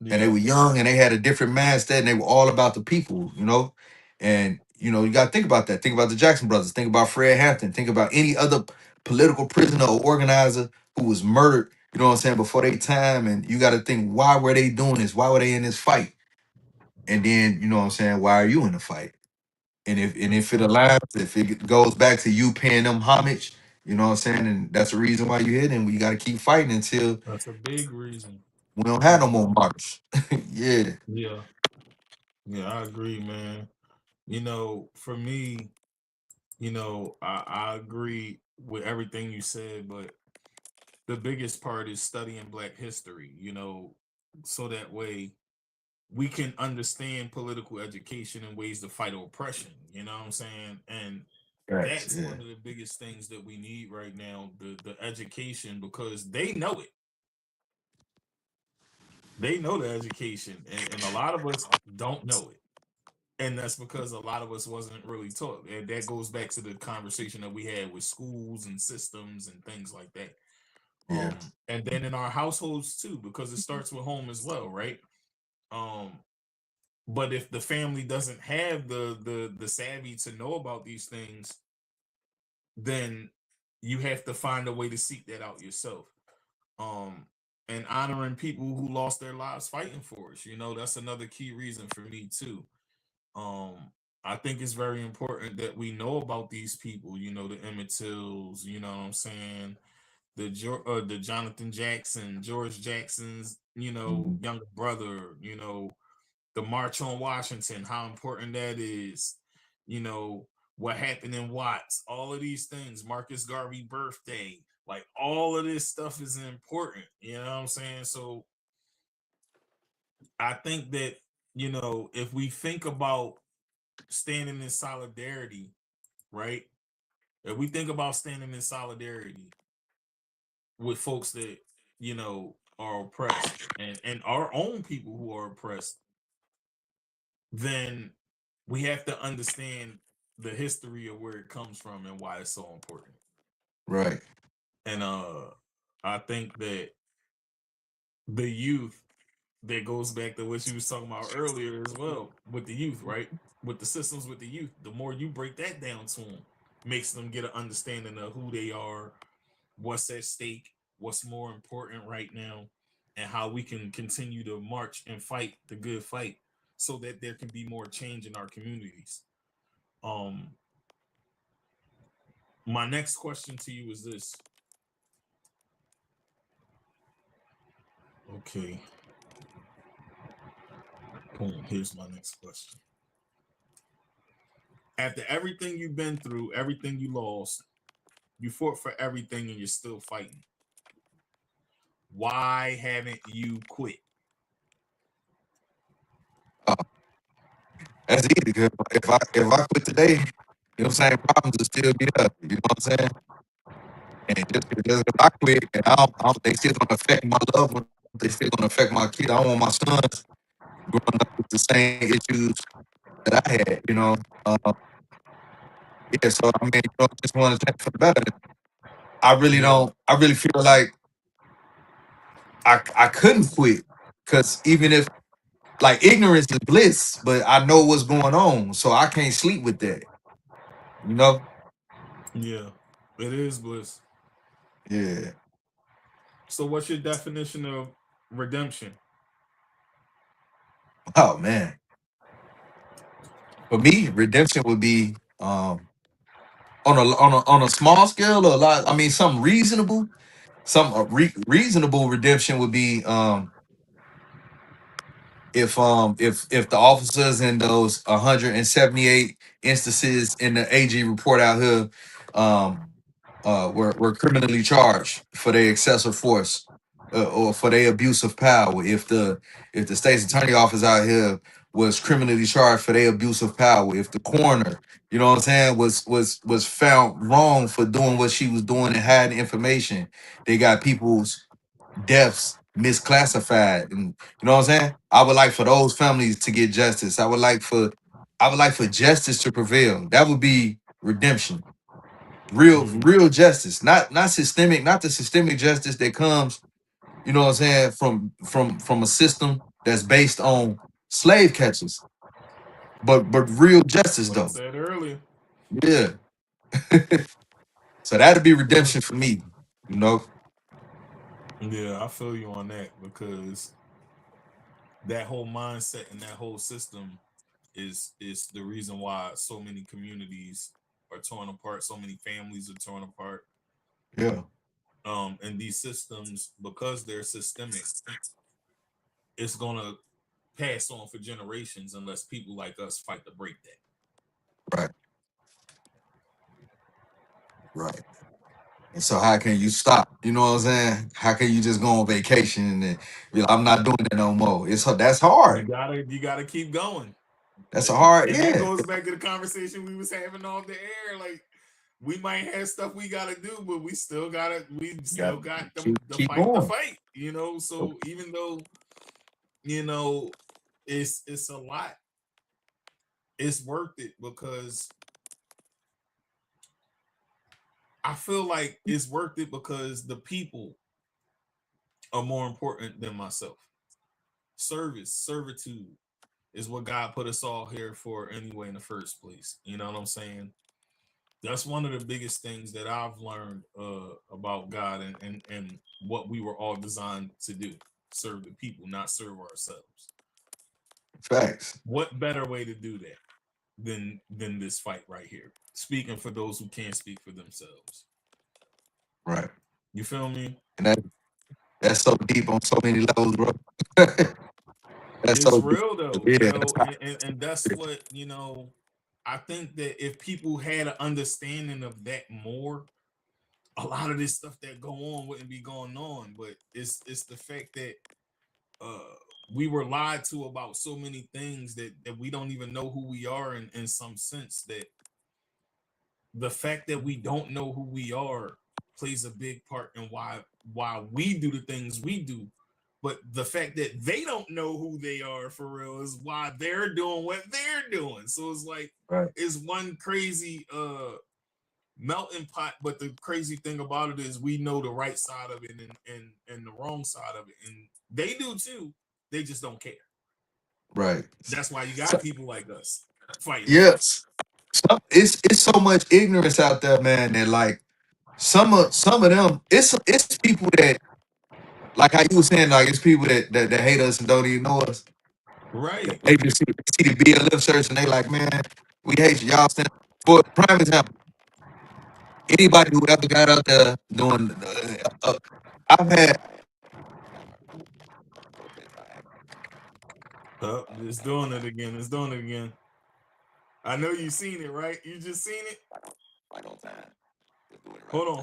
and they Yeah. were young and they had a different mindset and they were all about the people, you know? And, you got to think about that. Think about the Jackson brothers. Think about Fred Hampton. Think about any other political prisoner or organizer who was murdered, you know what I'm saying, before their time. And you got to think, why were they doing this? Why were they in this fight? And then, you know what I'm saying, why are you in the fight? And if That's it right. aligns, if it goes back to you paying them homage, you know what I'm saying, and that's the reason why you're here, then we got to keep fighting until That's a big reason. we don't have no more martyrs. Yeah. Yeah. Yeah, I agree, man. For me, I agree with everything you said, but the biggest part is studying Black history, so that way we can understand political education and ways to fight oppression. You know what I'm saying? And Right. that's Yeah. one of the biggest things that we need right now, the education, because they know it. They know the education, and a lot of us don't know it. And that's because a lot of us wasn't really taught. And that goes back to the conversation that we had with schools and systems and things like that. Yeah. And then in our households too, because it starts with home as well, right? Um, but if the family doesn't have the savvy to know about these things, then you have to find a way to seek that out yourself. Um, and honoring people who lost their lives fighting for us. That's another key reason for me too. Um, I think it's very important that we know about these people, the Emmett Tills, you know what I'm saying? The Jonathan Jackson, George Jackson's, Mhm. younger brother, the March on Washington, how important that is, you know, what happened in Watts, all of these things, Marcus Garvey birthday, like all of this stuff is important, you know what I'm saying? So I think that, if we think about standing in solidarity, right? If we think about standing in solidarity with folks that, you know, are oppressed and our own people who are oppressed, then we have to understand the history of where it comes from and why it's so important. Right. And I think that the youth, that goes back to what you was talking about earlier as well, with the youth, right? With the systems with the youth, the more you break that down to them, makes them get an understanding of who they are, what's at stake, what's more important right now, and how we can continue to march and fight the good fight so that there can be more change in our communities. Um, my next question to you is this. Okay. Boom. Here's my next question. After everything you've been through, everything you lost, you fought for everything and you're still fighting. Why haven't you quit? That's easy because if I quit today, you know what I'm saying, problems will still be up. You know what I'm saying? And just because if I quit and they still gonna affect my loved ones, they still gonna affect my kids. I don't want my sons growing up with the same issues that I had, you know. Yeah, so I mean, you know, just want to change for the better. Yeah. I really feel like I couldn't quit because even if like ignorance is bliss, but I know what's going on, so I can't sleep with that. You know? Yeah. It is bliss. Yeah. So what's your definition of redemption? Oh man. For me, redemption would be on a small scale or a lot. I mean, something reasonable. Some reasonable redemption would be if the officers in those 178 instances in the AG report out here were criminally charged for their excessive force or for their abuse of power. If the state's attorney office out here was criminally charged for their abuse of power, if the coroner, you know what I'm saying, was found wrong for doing what she was doing and hiding information, they got people's deaths misclassified, and you know what I'm saying. I would like for those families to get justice. I would like for justice to prevail. That would be redemption. Real justice, not systemic, not the systemic justice that comes, you know what I'm saying, from a system that's based on slave catchers, but real justice What I though. said earlier. Yeah. So that'd be redemption for me, you know. Yeah, I feel you on that because that whole mindset and that whole system is the reason why so many communities are torn apart, so many families are torn apart. Yeah. And these systems, because they're systemic, it's gonna pass on for generations unless people like us fight to break that. Right. Right. And so how can you stop? You know what I'm saying? How can you just go on vacation and be like, I'm not doing it no more? That's You hard. gotta keep going. That's a hard, And that yeah. goes back to the conversation we was having off the air. Like we might have stuff we gotta do, but we still got the Keep fight to going. fight, you know. So even though, you know, it's a lot, it's worth it because I feel like it's worth it because the people are more important than myself. Servitude is what God put us all here for anyway in the first place. You know what I'm saying? That's one of the biggest things that I've learned about God and what we were all designed to do. Serve the people, not serve ourselves. Facts. What better way to do that than this fight right here? Speaking for those who can't speak for themselves. Right. You feel me? And that's so deep on so many levels, bro. That's It's so deep. real though, you Yeah, know, and that's what, you know, I think that if people had an understanding of that more, a lot of this stuff that go on wouldn't be going on. But it's the fact that uh we were lied to about so many things that we don't even know who we are in some sense, that the fact that we don't know who we are plays a big part in why we do the things we do. But the fact that they don't know who they are for real is why they're doing what they're doing. So it's like it's one crazy melting pot. But the crazy thing about it is we know the right side of it and the wrong side of it, and they do too. They just don't care. Right. That's why you got people like us fighting. Yes. It's so much ignorance out there, man. That like some of them, it's people that, like how you were saying, like it's people that hate us and don't even know us. Right. They just see the BLM shirts and they like, man, we hate you. Y'all stand for prime example. Anybody who ever got out there doing, I've had. Oh, it's doing it again. It's doing it again. I know you seen it, right? You just seen it. Hold on.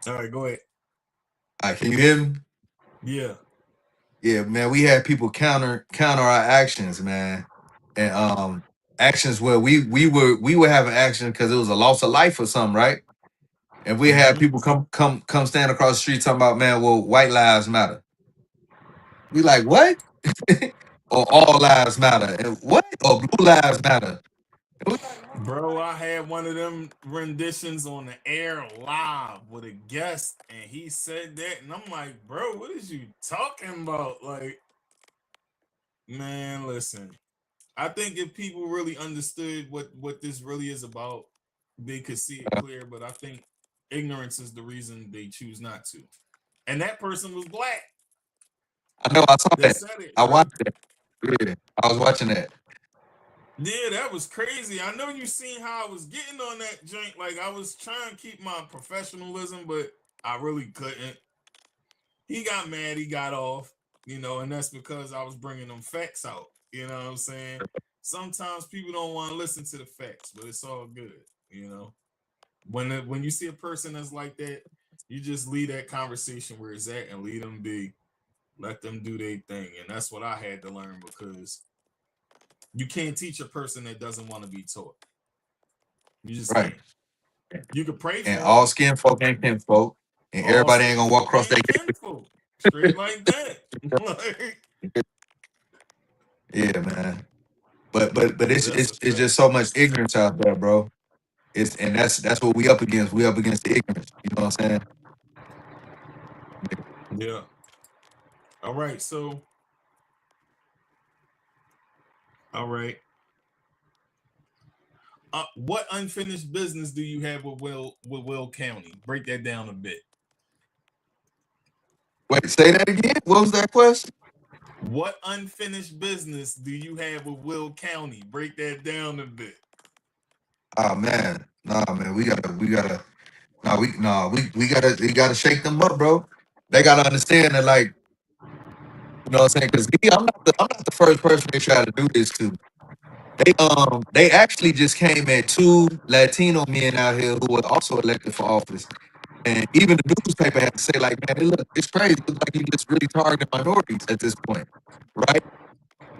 All right, go ahead. All right, can you hear me? Yeah. Yeah, man. We had people counter our actions, man, and actions where we were having action because it was a loss of life or something, right? And we had people come stand across the street talking about, man, well, white lives matter. We like, what? Or all lives matter. And what? Or blue lives matter. Bro, I had one of them renditions on the air live with a guest, and he said that, and I'm like, bro, what is you talking about? Like, man, listen. I think if people really understood what this really is about, they could see it clear. But I think ignorance is the reason they choose not to. And that person was black. I know, I saw that. Said it, I bro. watched it. Yeah, I was watching that. Yeah, that was crazy. I know you seen how I was getting on that joint. Like, I was trying to keep my professionalism, but I really couldn't. He got mad. He got off, and that's because I was bringing them facts out. You know what I'm saying? Sometimes people don't want to listen to the facts, but it's all good. When you see a person that's like that, you just leave that conversation where it's at and leave them be. Let them do their thing. And that's what I had to learn, because you can't teach a person that doesn't want to be taught. You just can't. You could pray for and them. all skin folk ain't kin folk, and All everybody ain't gonna walk across that gate. Straight like that. Yeah, man. But it's just so much ignorance out there, bro. That's what we up against. We up against the ignorance. You know what I'm saying? Yeah. All right. So. All right. What unfinished business do you have with Will County? Break that down a bit. Wait, say that again. What was that question? What unfinished business do you have with Will County? Break that down a bit. Oh man, man, we gotta shake them up, bro. They gotta understand that, like, you know what I'm saying? Because I'm not the first person they try to do this to. They actually just came at two Latino men out here who were also elected for office. And even the newspaper had to say, like, man, it's crazy. It looks like you just really targeting minorities at this point, right?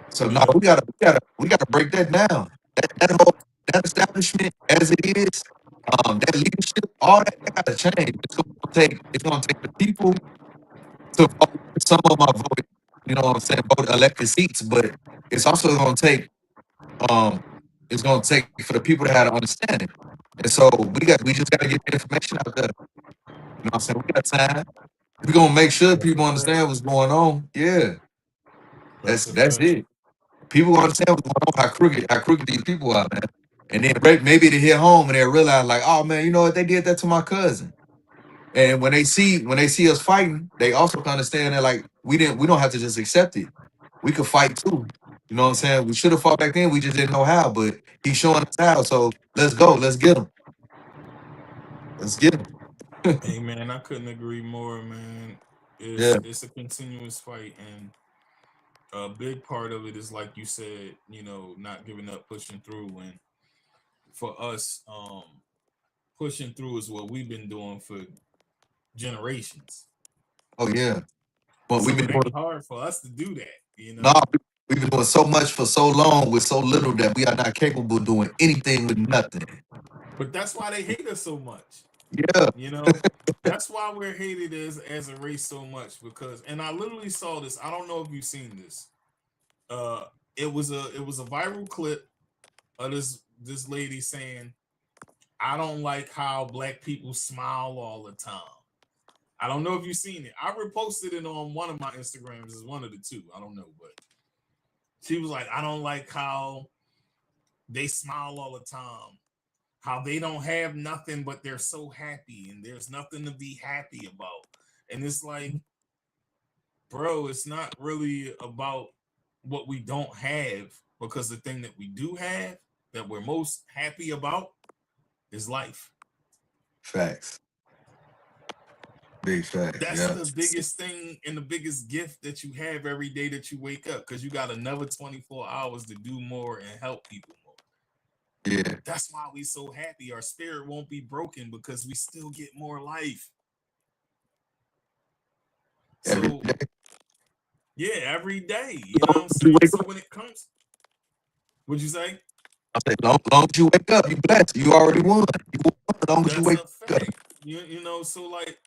So no, we gotta break that down. That establishment as it is, that leadership, all that gotta change. It's gonna take the people to vote. Some of them are voted, you know what I'm saying, vote elected seats, but it's also gonna take for the people to have an understanding. And so we just gotta get the information out there. You know what I'm saying? We got time. We're gonna make sure people understand what's going on. Yeah. That's it. People understand what's going on, how crooked these people are, man. And then maybe they hit home and they realize, like, oh man, you know what, they did that to my cousin. And when they see us fighting, they also can understand that, like, we don't have to just accept it. We could fight too. You know what I'm saying? We should have fought back then. We just didn't know how, but he's showing us how. So let's go. Let's get him. Let's get him. Hey man, I couldn't agree more, man. It's a continuous fight, and a big part of it is, like you said, not giving up, pushing through. And for us, pushing through is what we've been doing for generations. Oh yeah. But so it ain't hard for us to do that, No, We've been doing so much for so long with so little that we are not capable of doing anything with nothing. But that's why they hate us so much. Yeah. You know, that's why we're hated as a race so much, because, and I literally saw this. I don't know if you've seen this. It was a viral clip of this lady saying, "I don't like how black people smile all the time." I don't know if you've seen it. I reposted it on one of my Instagrams. It's one of the two. I don't know, but she was like, "I don't like how they smile all the time. How they don't have nothing, but they're so happy, and there's nothing to be happy about." And it's like, bro, it's not really about what we don't have, because the thing that we do have that we're most happy about is life. Facts. Big facts. That's Yeah. the biggest thing and the biggest gift that you have every day that you wake up, because you got another 24 hours to do more and help people more. Yeah. That's why we so happy. Our spirit won't be broken because we still get more life. Every So day. yeah, every day. You know what I'm saying? So when it comes, what'd you say? I say, long as you wake up, you blessed. You already won. You won as long as you That's wake a up. fact. You know, so like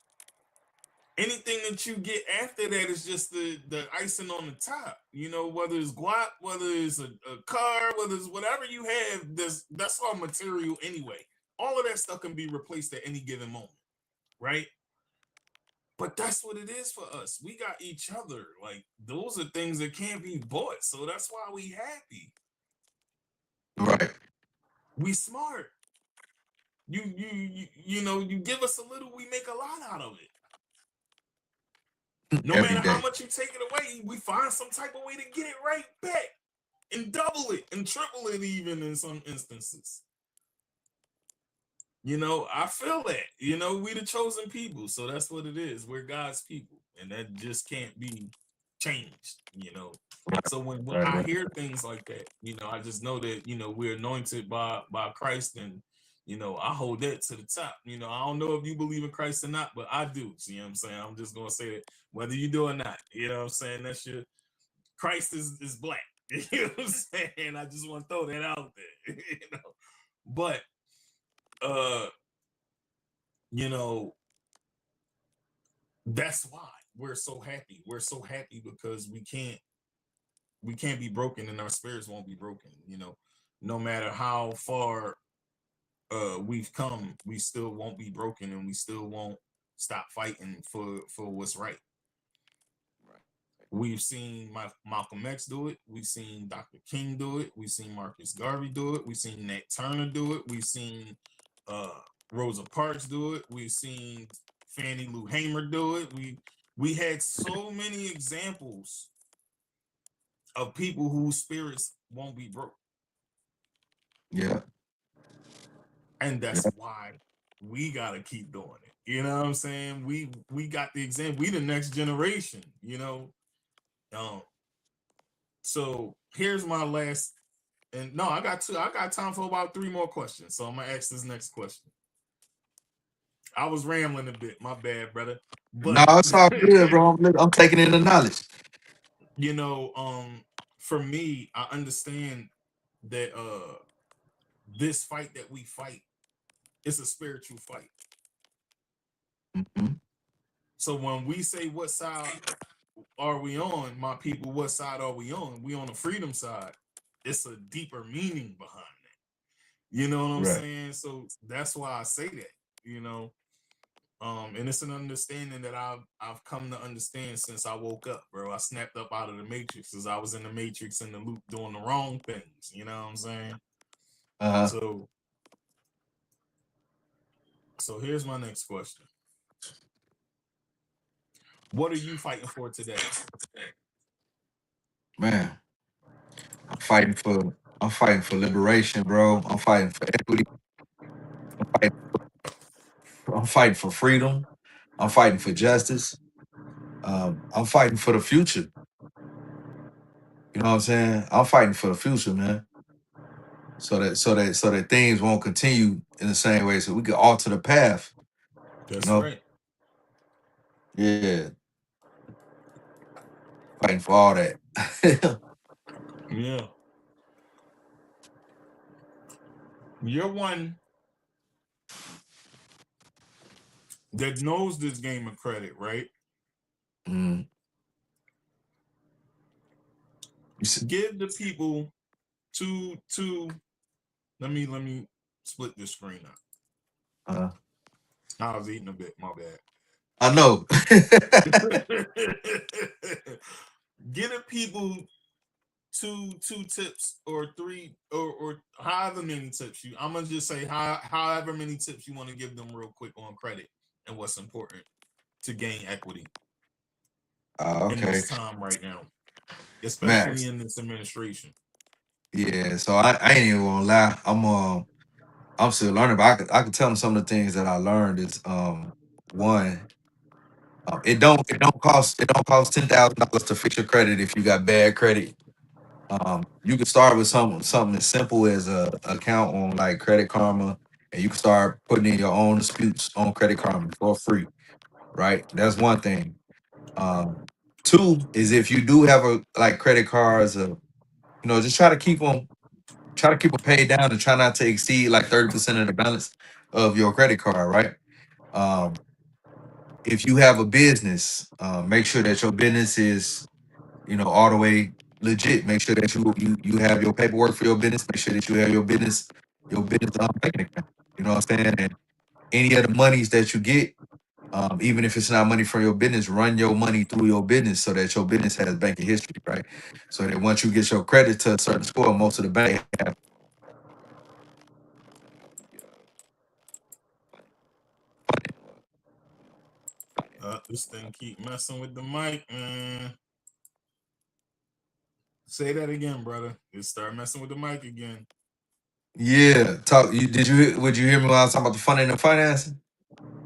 anything that you get after that is just the icing on the top. You know, whether it's guap, whether it's a car, whether it's whatever you have, that's all material anyway. All of that stuff can be replaced at any given moment, right? But that's what it is for us. We got each other. Like, those are things that can't be bought. So that's why we happy. Right. We smart. You know, you give us a little, we make a lot out of it. No Every matter day. how much you take it away, we find some type of way to get it right back and double it and triple it even in some instances. You know, I feel that. You know, we the chosen people, so that's what it is. We're God's people, and that just can't be changed, you know. So when I hear things like that, you know, I just know that, you know, we're anointed by Christ, and you know, I hold that to the top. You know, I don't know if you believe in Christ or not, but I do. See what I'm saying? I'm just gonna say that whether you do or not, you know what I'm saying? That's your Christ is black. You know what I'm saying? I just want to throw that out there, you know. But you know, that's why we're so happy. We're so happy because we can't be broken, and our spirits won't be broken. You know, no matter how far we've come, we still won't be broken, and we still won't stop fighting for what's right. We've seen Malcolm X do it. We've seen Dr. King do it. We've seen Marcus Garvey do it. We've seen Nat Turner do it. We've seen Rosa Parks do it. We've seen Fannie Lou Hamer do it. We had so many examples of people whose spirits won't be broke. Yeah. And that's why we gotta keep doing it. You know what I'm saying? We got the example. We the next generation, you know. So here's my last, and no, I got time for about 3 more questions. So I'm gonna ask this next question. I was rambling a bit, my bad, brother. But No, it's all good, bro. I'm taking in the knowledge. You know, for me, I understand that this fight that we fight, it's a spiritual fight. Mm-hmm. So when we say what side are we on, my people, what side are we on? We on the freedom side. It's a deeper meaning behind that. You know what I'm saying? So that's why I say that, you know. And it's an understanding that I've come to understand since I woke up, bro. I snapped up out of the matrix because I was in the matrix in the loop doing the wrong things. You know what I'm saying? So here's my next question. What are you fighting for today? Man, I'm fighting for liberation, bro. I'm fighting for equity. I'm fighting for freedom. I'm fighting for justice. I'm fighting for the future. You know what I'm saying? I'm fighting for the future, man. So that things won't continue in the same way. So we can alter the path. That's you know? right. Yeah. Fighting for all that. Yeah. You're one that knows this game of credit, right? Mm. Give the people two. Let me split this screen up. I was eating a bit. My bad. I know. Give the people two tips or three or however many tips you. I'm gonna just say however many tips you want to give them real quick on credit and what's important to gain equity in Okay. this time right now, Man. especially in this administration. Yeah, so I ain't even gonna lie. I'm still learning, but I can tell them some of the things that I learned is one, it don't cost $10,000 to fix your credit if you got bad credit. You can start with something as simple as a account on like Credit Karma, and you can start putting in your own disputes on Credit Karma for free, right? That's one thing. Two is if you do have a like credit cards, just try to keep them paid down and try not to exceed like 30% of the balance of your credit card, right? Um, if you have a business, make sure that your business is, all the way legit. Make sure that you have your paperwork for your business. Make sure that you have your business banking account. You know what I'm saying? And any of the monies that you get, even if it's not money from your business, run your money through your business so that your business has banking history, right? So that once you get your credit to a certain score, most of the bank have. This thing keep messing with the mic, man. Say that again, brother. It start messing with the mic again. Yeah, would you hear me when I was talking about the funding and financing?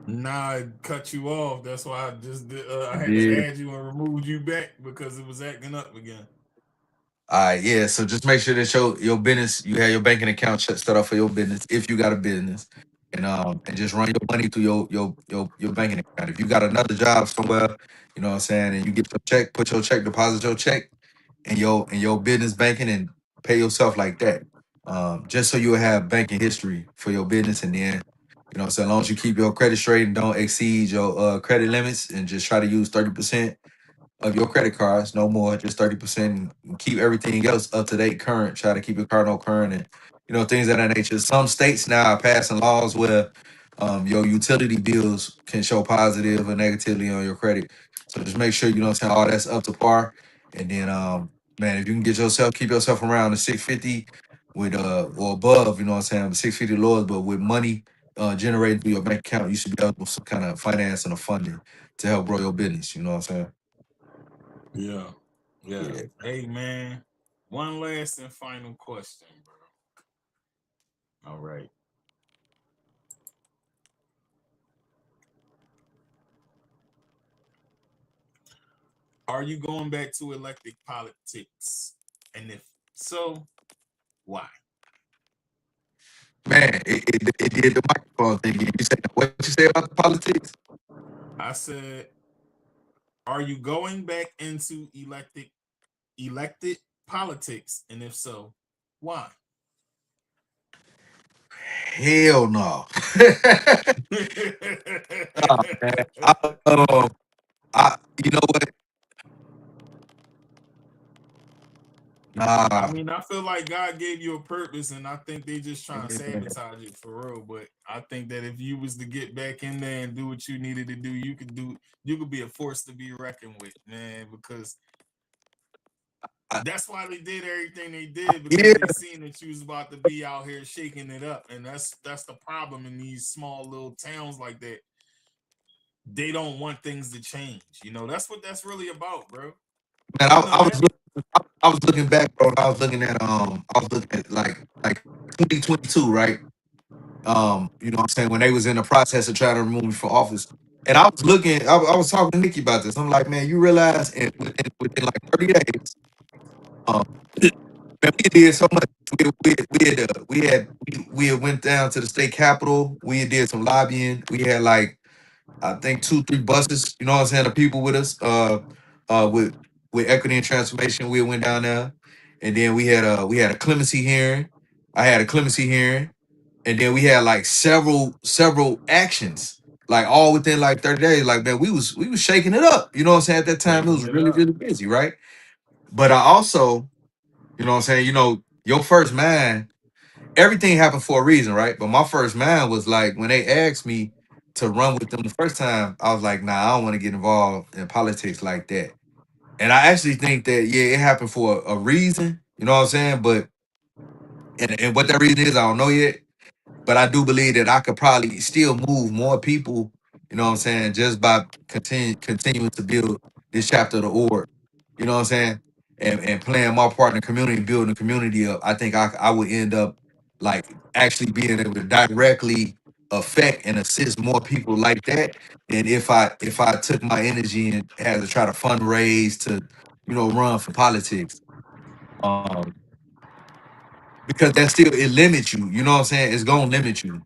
Nah, I cut you off. That's why I just did. I had to Yeah. add you and remove you back because it was acting up again. All right, yeah. So just make sure that your business, you have your banking account set up for your business if you got a business, and just run your money through your banking account. If you got another job somewhere, you know what I'm saying, and you get your check, put your check, deposit your check in your business banking and pay yourself like that. Just so you will have banking history for your business, and then so as long as you keep your credit straight and don't exceed your credit limits, and just try to use 30% of your credit cards, no more, just 30%. And keep everything else up to date, current. Try to keep your card on current, and things of that nature. Some states now are passing laws where your utility bills can show positive or negatively on your credit. So just make sure all that's up to par. And then man, if you can keep yourself around the 650 with or above, 650 lower, but with money generated through your bank account, you should be able to some kind of financing or funding to help grow your business. You know what I'm saying? Yeah. Yeah. Hey, man. One last and final question, bro. All right. Are you going back to elected politics? And if so, why? Man, it did the microphone thing. You said what you say about the politics? I said, are you going back into elected politics? And if so, why? Hell no. Nah, man. You know what? I Nah. mean, I feel like God gave you a purpose, and I think they just trying to sabotage it for real. But I think that if you was to get back in there and do what you needed to do, you could be a force to be reckoned with, man, because that's why they did everything they did, because Yeah, they seen that you was about to be out here shaking it up. And that's the problem in these small little towns like that. They don't want things to change. That's what that's really about, bro. man. You know that? I was looking back, bro. And I was looking at like 2022, right? You know what I'm saying, when they was in the process of trying to remove me from office. And I was looking, I was talking to Nikki about this. I'm like, man, you realize within like 30 days, um, man, we did so much. We had went down to the state capitol. We had did some lobbying. We had like I think 2, 3 buses. You know what I'm saying? The people with us, with equity and transformation. We went down there, and then we had a clemency hearing. I had a clemency hearing, and then we had like several actions, like all within like 30 days. Like, man, we was shaking it up. You know what I'm saying? At that time, it was Shaking it really, up. really busy, right? But I also, you know what I'm saying, your first mind, everything happened for a reason, right? But my first mind was like when they asked me to run with them the first time, I was like, nah, I don't want to get involved in politics like that. And I actually think that, yeah, it happened for a reason, you know what I'm saying? But and what that reason is, I don't know yet. But I do believe that I could probably still move more people, you know what I'm saying, just by continuing to build this chapter of the org, you know what I'm saying, and playing my part in the community, building the community up. I think I would end up like actually being able to directly affect and assist more people like that than if I took my energy and had to try to fundraise to, run for politics. Um, because that still it limits you, you know what I'm saying? It's gonna limit you.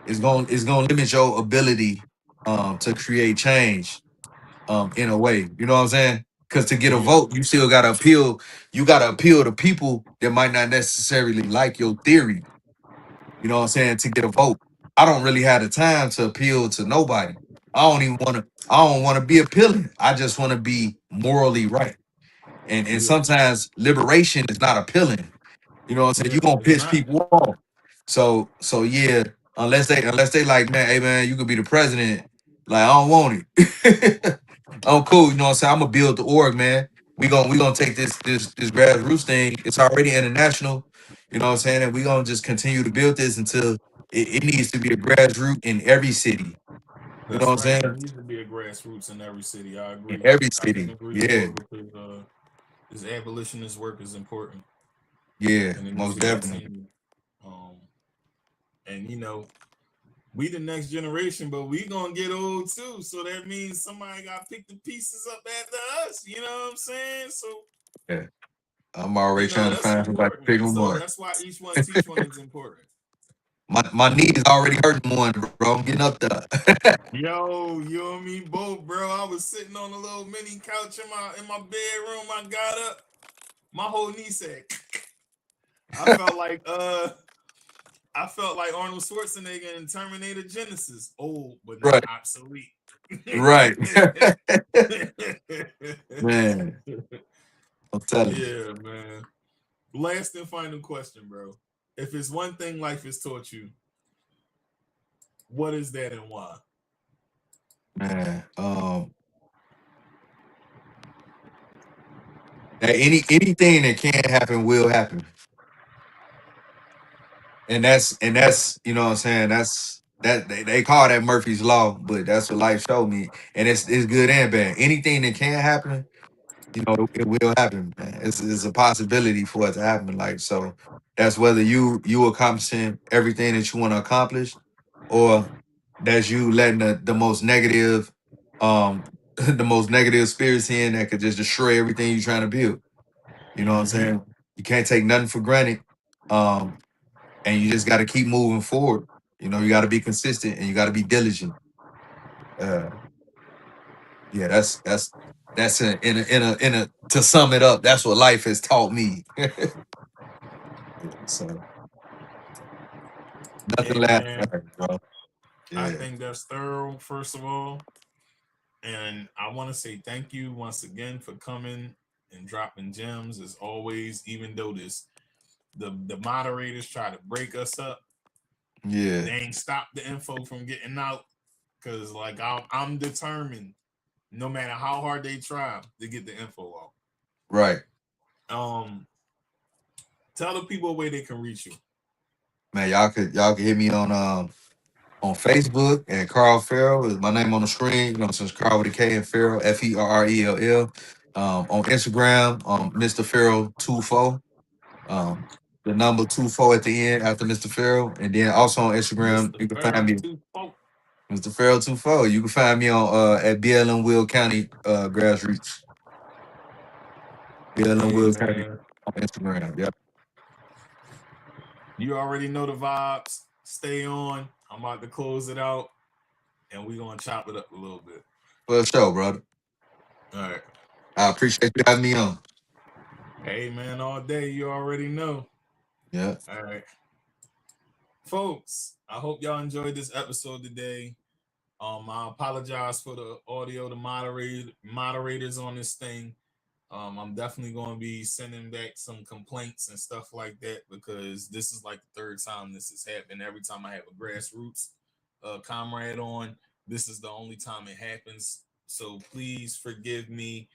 It's gonna limit your ability to create change in a way. You know what I'm saying? Because to get a Yeah, vote, you still gotta appeal. You gotta appeal to people that might not necessarily like your theory. You know what I'm saying? To get a vote. I don't really have the time to appeal to nobody. I don't wanna be appealing. I just wanna be morally right. And yeah, sometimes liberation is not appealing. You know what I'm saying? yeah. You gonna It's piss not. people off. So yeah, unless they like, man, hey man, you could be the president. Like, I don't want it. I'm cool, you know what I'm saying? I'm gonna build the org, man. We gonna take this grassroots thing. It's already international, you know what I'm saying? And we gonna just continue to build this until it needs to be a grassroots in every city. You know That's what I'm right. It saying? needs to be a grassroots in every city. I In agree. every I couldn't city. agree Yeah, more because this abolitionist work is important yeah, and it needs most to definitely. continue. Um, and we the next generation, but we gonna get old too. So that means somebody got to pick the pieces up after us. You know what I'm saying? So Yeah. I'm already trying to that's find somebody to pick important. them So up. that's why each one teach one is important. My knee is already hurting one, bro. I'm getting up there. Yo, you and me both, bro. I was sitting on a little mini couch in my bedroom. I got up, my whole knee said. I felt like Arnold Schwarzenegger in Terminator Genesis. Old but not Right, obsolete. right. Man, I'm telling you. Yeah, man. Last and final question, bro. If it's one thing life has taught you, what is that and why? Man, that anything that can happen will happen. And that's you know what I'm saying, that's that they call that Murphy's Law, but that's what life showed me. And it's good and bad. Anything that can happen, it will happen, man. It's a possibility for it to happen. Like, so that's whether you accomplishing everything that you want to accomplish, or that's you letting the most negative, the most negative spirits in that could just destroy everything you're trying to build. You know what I'm Mm-hmm. saying? You can't take nothing for granted. Um, and you just got to keep moving forward. You got to be consistent and you got to be diligent. Uh, yeah, that's in a to sum it up. That's what life has taught me. Yeah, so nothing Hey lasts man, forever, bro. I Yeah, think that's thorough, first of all. And I want to say thank you once again for coming and dropping gems as always, even though the moderators try to break us up. yeah, They ain't stop the info from getting out. Cause like I'm determined, no matter how hard they try, to get the info out. right, Tell the people where they can reach you. man. Y'all could hit me on Facebook and Karl Ferrell is my name on the screen. Since Karl with a K and Ferrell Ferrell. On Instagram, Mr. Ferrell 24. The number 24 at the end after Mr. Farrell. And then also on Instagram, Mr. you can find Farrell me 2 Mr. Farrell 24. You can find me on at BLM Will County Grassroots. BLM Hey Will County man, on Instagram. Yep. you already know the vibes. Stay on. I'm about to close it out, and we're gonna chop it up a little bit. For sure, brother. All right. I appreciate you having me on. Hey, man, all day, you already know. Yeah. All right. Folks, I hope y'all enjoyed this episode today. I apologize for the audio, the moderators on this thing. I'm definitely going to be sending back some complaints and stuff like that because this is like the third time this has happened. Every time I have a grassroots comrade on, this is the only time it happens. So please forgive me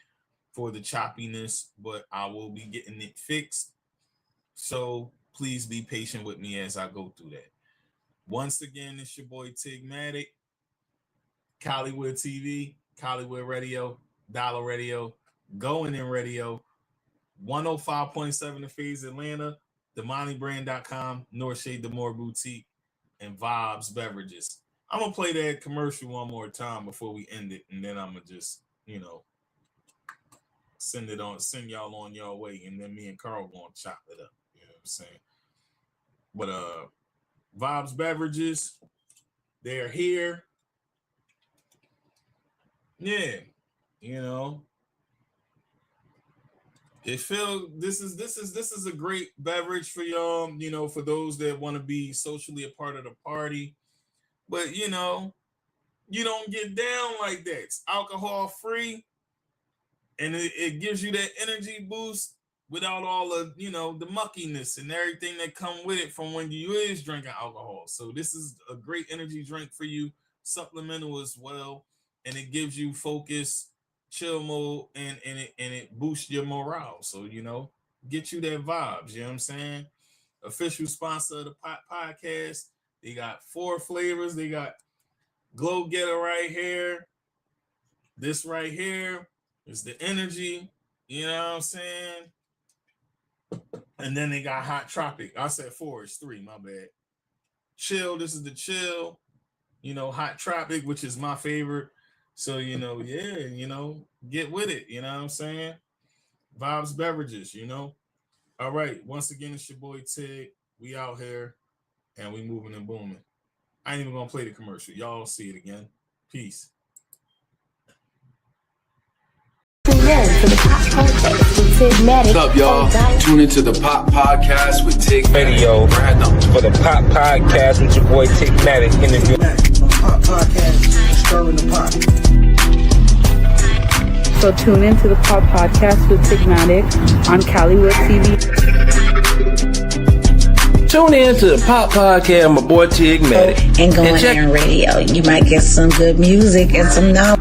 for the choppiness, but I will be getting it fixed. So please be patient with me as I go through that. Once again, it's your boy Tigmatic, Collywood TV, Collywood Radio, Dollar Radio, Going In Radio, 105.7 The Phase Atlanta, TheMoneyBrand.com, North Shade Demore Boutique, and Vibes Beverages. I'm going to play that commercial one more time before we end it, and then I'm going to just, send y'all on your way, and then me and Karl going to chop it up. You know what I'm saying? But Vibes Beverages, they're here. Yeah, this is a great beverage for y'all, for those that want to be socially a part of the party. But you don't get down like that. It's alcohol free, and it gives you that energy boost without all the the muckiness and everything that come with it from when you is drinking alcohol. So this is a great energy drink for you, supplemental as well, and it gives you focus, chill mode, and it boosts your morale. So get you that vibes. You know what I'm saying? Official sponsor of the podcast. They got 4 flavors. They got Glow Getter right here. This right here is the energy. You know what I'm saying? And then they got Hot Tropic. I said 4, it's 3, my bad. Chill, this is the chill. Hot Tropic, which is my favorite. So, get with it. You know what I'm saying? Vibes Beverages, All right. Once again, it's your boy Tig. We out here and we moving and booming. I ain't even going to play the commercial. Y'all see it again. Peace. What's up, y'all? Tune into the Pop Podcast with Tig Radio. For the Pop Podcast with your boy Tigmatic interview. Pop Podcast, stirring the pot. So tune into the Pop Podcast with Tigmatic on Collywood TV. Tune in to the Pop Podcast, my boy Tigmatic. And Going In Radio. You might get some good music and some knowledge.